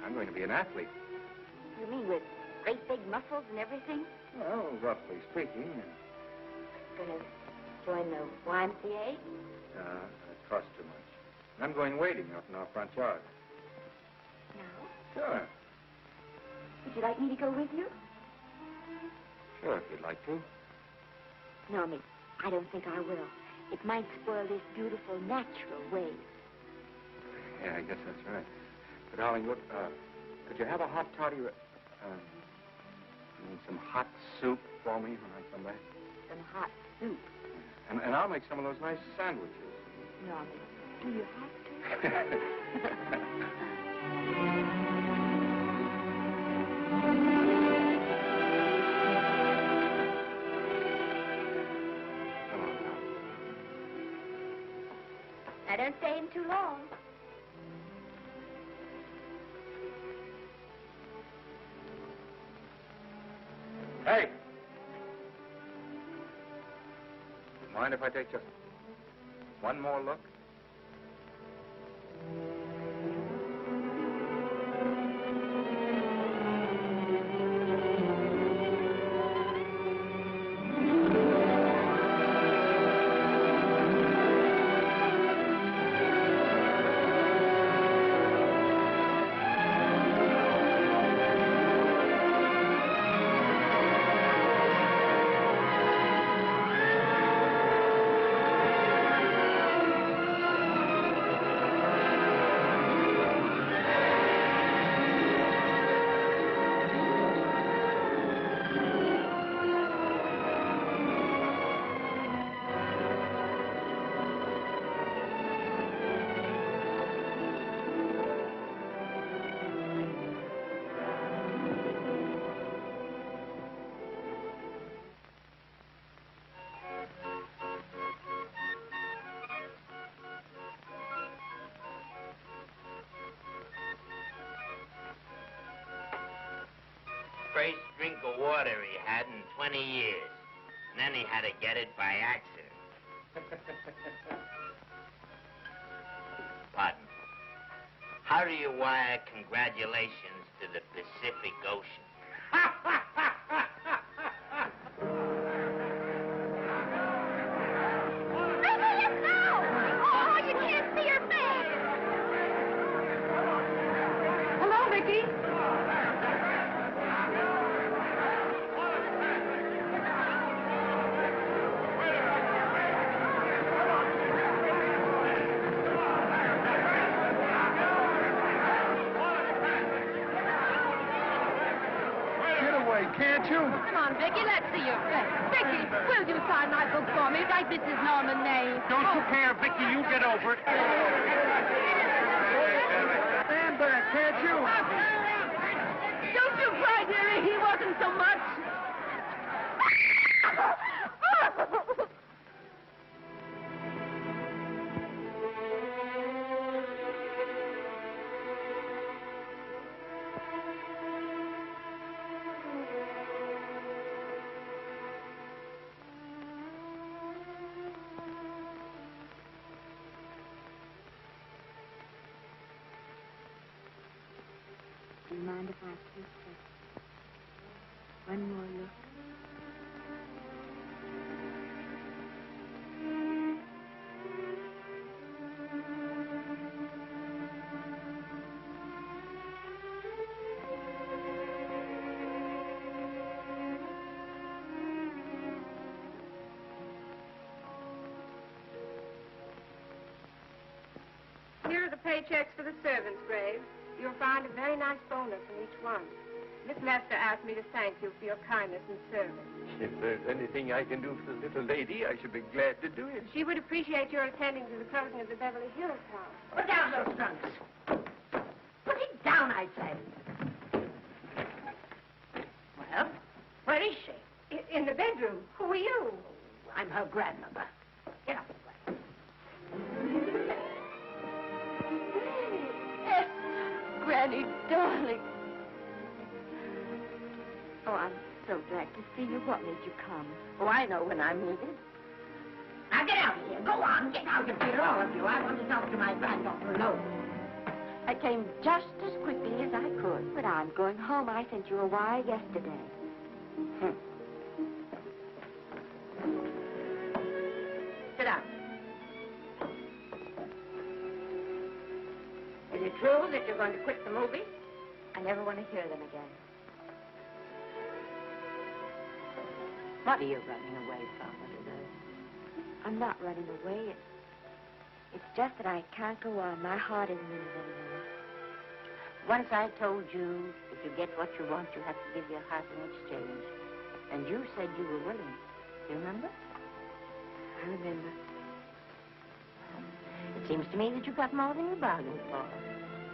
I'm going to be an athlete. You mean with great big muscles and everything? Well, roughly speaking. Gonna join the YMCA? I trust too much. I'm going wading out in our front yard. No. Sure. Would you like me to go with you? Sure, if you'd like to. No, Miss, I don't think I will. It might spoil this beautiful, natural wave. Yeah, I guess that's right. But, darling, look, could you have a hot toddy, some hot soup for me when I come back? Some hot soup? And I'll make some of those nice sandwiches. No, Miss, do you have to? I don't stay in too long. Hey! Do you mind if I take just one more look? first drink of water he had in 20 years. And then he had to get it by accident. Pardon. How do you wire congratulations to the Pacific Ocean? Oh, you can't see her face. Hello, Vicky. Can't you? Come on, Vicky, let's see your face. Vicky, will you sign my book for me? Write Mrs. Norman May. Don't you care, Vicky? You get over it. Stand back, can't you? Don't you cry, dearie. He wasn't so much. Do you mind if I take just one more look? Here are the paychecks for the servants, Graves. You'll find a very nice bonus in each one. Miss Lester asked me to thank you for your kindness and service. If there's anything I can do for the little lady, I should be glad to do it. She would appreciate your attending to the closing of the Beverly Hills house. Put down those trunks. Put it down, I say. Well, where is she? In the bedroom. Who are you? I'm her grandmother. Get up. Granny, darling. Oh, I'm so glad to see you. What made you come? Oh, I know when I'm needed. Now get out of here. Go on. Get out of here, all of you. I want to talk to my granddaughter alone. I came just as quickly as I could, but I'm going home. I sent you a wire yesterday. Sit down. Is it true that you're going to quit the movie? I never want to hear them again. What are you running away from, little girl? I'm not running away. It's just that I can't go on. My heart isn't in it anymore. Once I told you if you get what you want, you have to give your heart in exchange. And you said you were willing. Do you remember? I remember. It seems to me that you got more than you bargained for.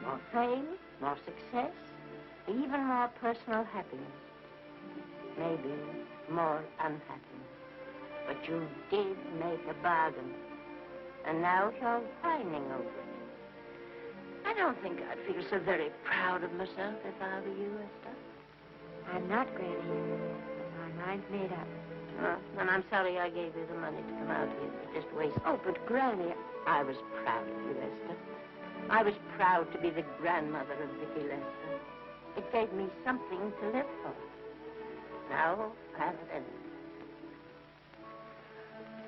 More fame, more success, even more personal happiness. Maybe more unhappiness. But you did make a bargain. And now you're whining over it. I don't think I'd feel so very proud of myself if I were you, Esther. I'm not, Granny. My mind's made up. Well, and I'm sorry I gave you the money to come out here. It just wasted. Oh, but Granny... I was proud of you, Esther. I was proud to be the grandmother of Vicky Lester. It gave me something to live for. Now, have it ended.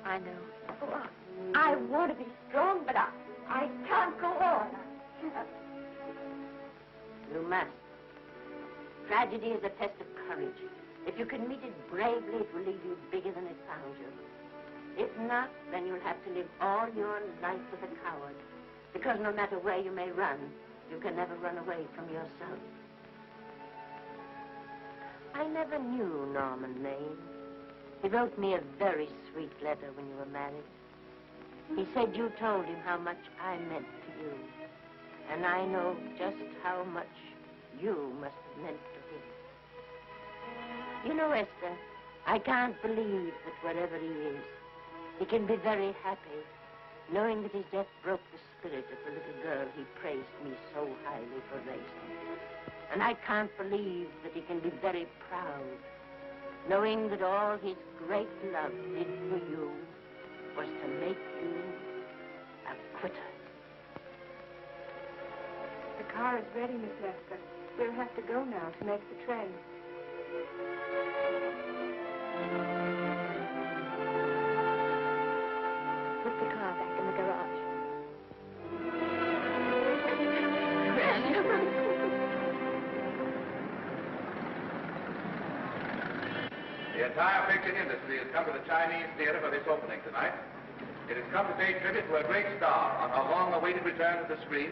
I know. Oh, I want to be strong, but I can't go on. You must. Tragedy is a test of courage. If you can meet it bravely, it will leave you bigger than it found you. If not, then you'll have to live all your life as a coward. Because no matter where you may run, you can never run away from yourself. I never knew Norman Maine. He wrote me a very sweet letter when you were married. He said you told him how much I meant to you. And I know just how much you must have meant to him. You know, Esther, I can't believe that wherever he is, he can be very happy, knowing that his death broke the spirit of the little girl he praised me so highly for raising. And I can't believe that he can be very proud, knowing that all his great love did for you was to make you a quitter. The car is ready, Miss Lester. We'll have to go now to make the train. Put the car back in the garage. The entire picture industry has come to the Chinese Theater for this opening tonight. It has come to pay tribute to a great star on her long-awaited return to the screen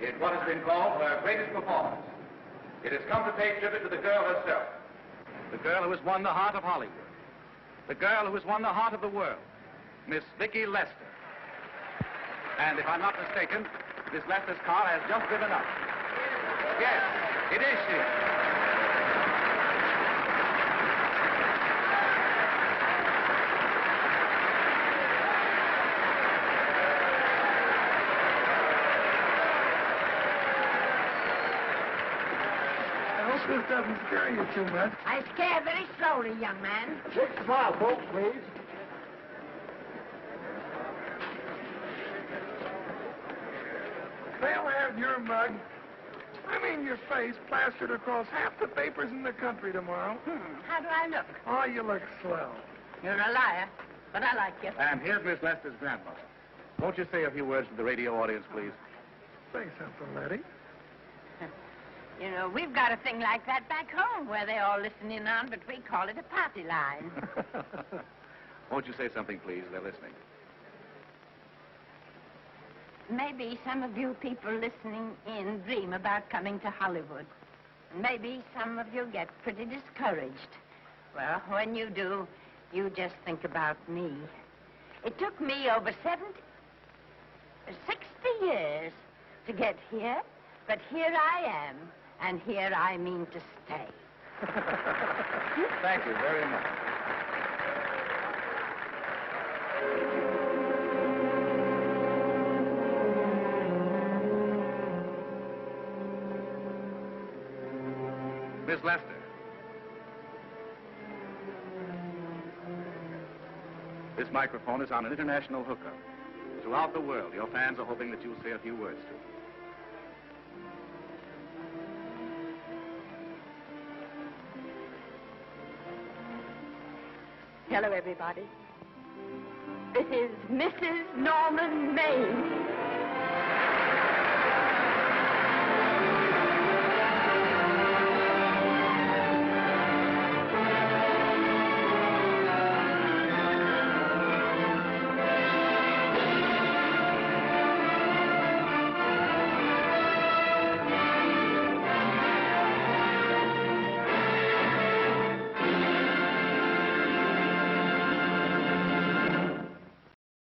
in what has been called her greatest performance. It has come to pay tribute to the girl herself. The girl who has won the heart of Hollywood. The girl who has won the heart of the world. Miss Vicki Lester. And if I'm not mistaken, Miss Lester's car has just driven up. Yes, it is she. This doesn't scare you too much. I scare very slowly, young man. 6 o'clock, folks, please. They'll have your mug, your face, plastered across half the papers in the country tomorrow. How do I look? Oh, you look swell. You're a liar, but I like you. And here's Miss Lester's grandmother. Won't you say a few words to the radio audience, please? Say something, Letty. You know, we've got a thing like that back home where they all listen in on, but we call it a party line. Won't you say something, please? They're listening. Maybe some of you people listening in dream about coming to Hollywood. Maybe some of you get pretty discouraged. Well, when you do, you just think about me. It took me over 60 years to get here, but here I am, and here I mean to stay. Thank you very much. Miss Lester. This microphone is on an international hookup. Throughout the world, your fans are hoping that you'll say a few words to them. Hello, everybody. This is Mrs. Norman Maine.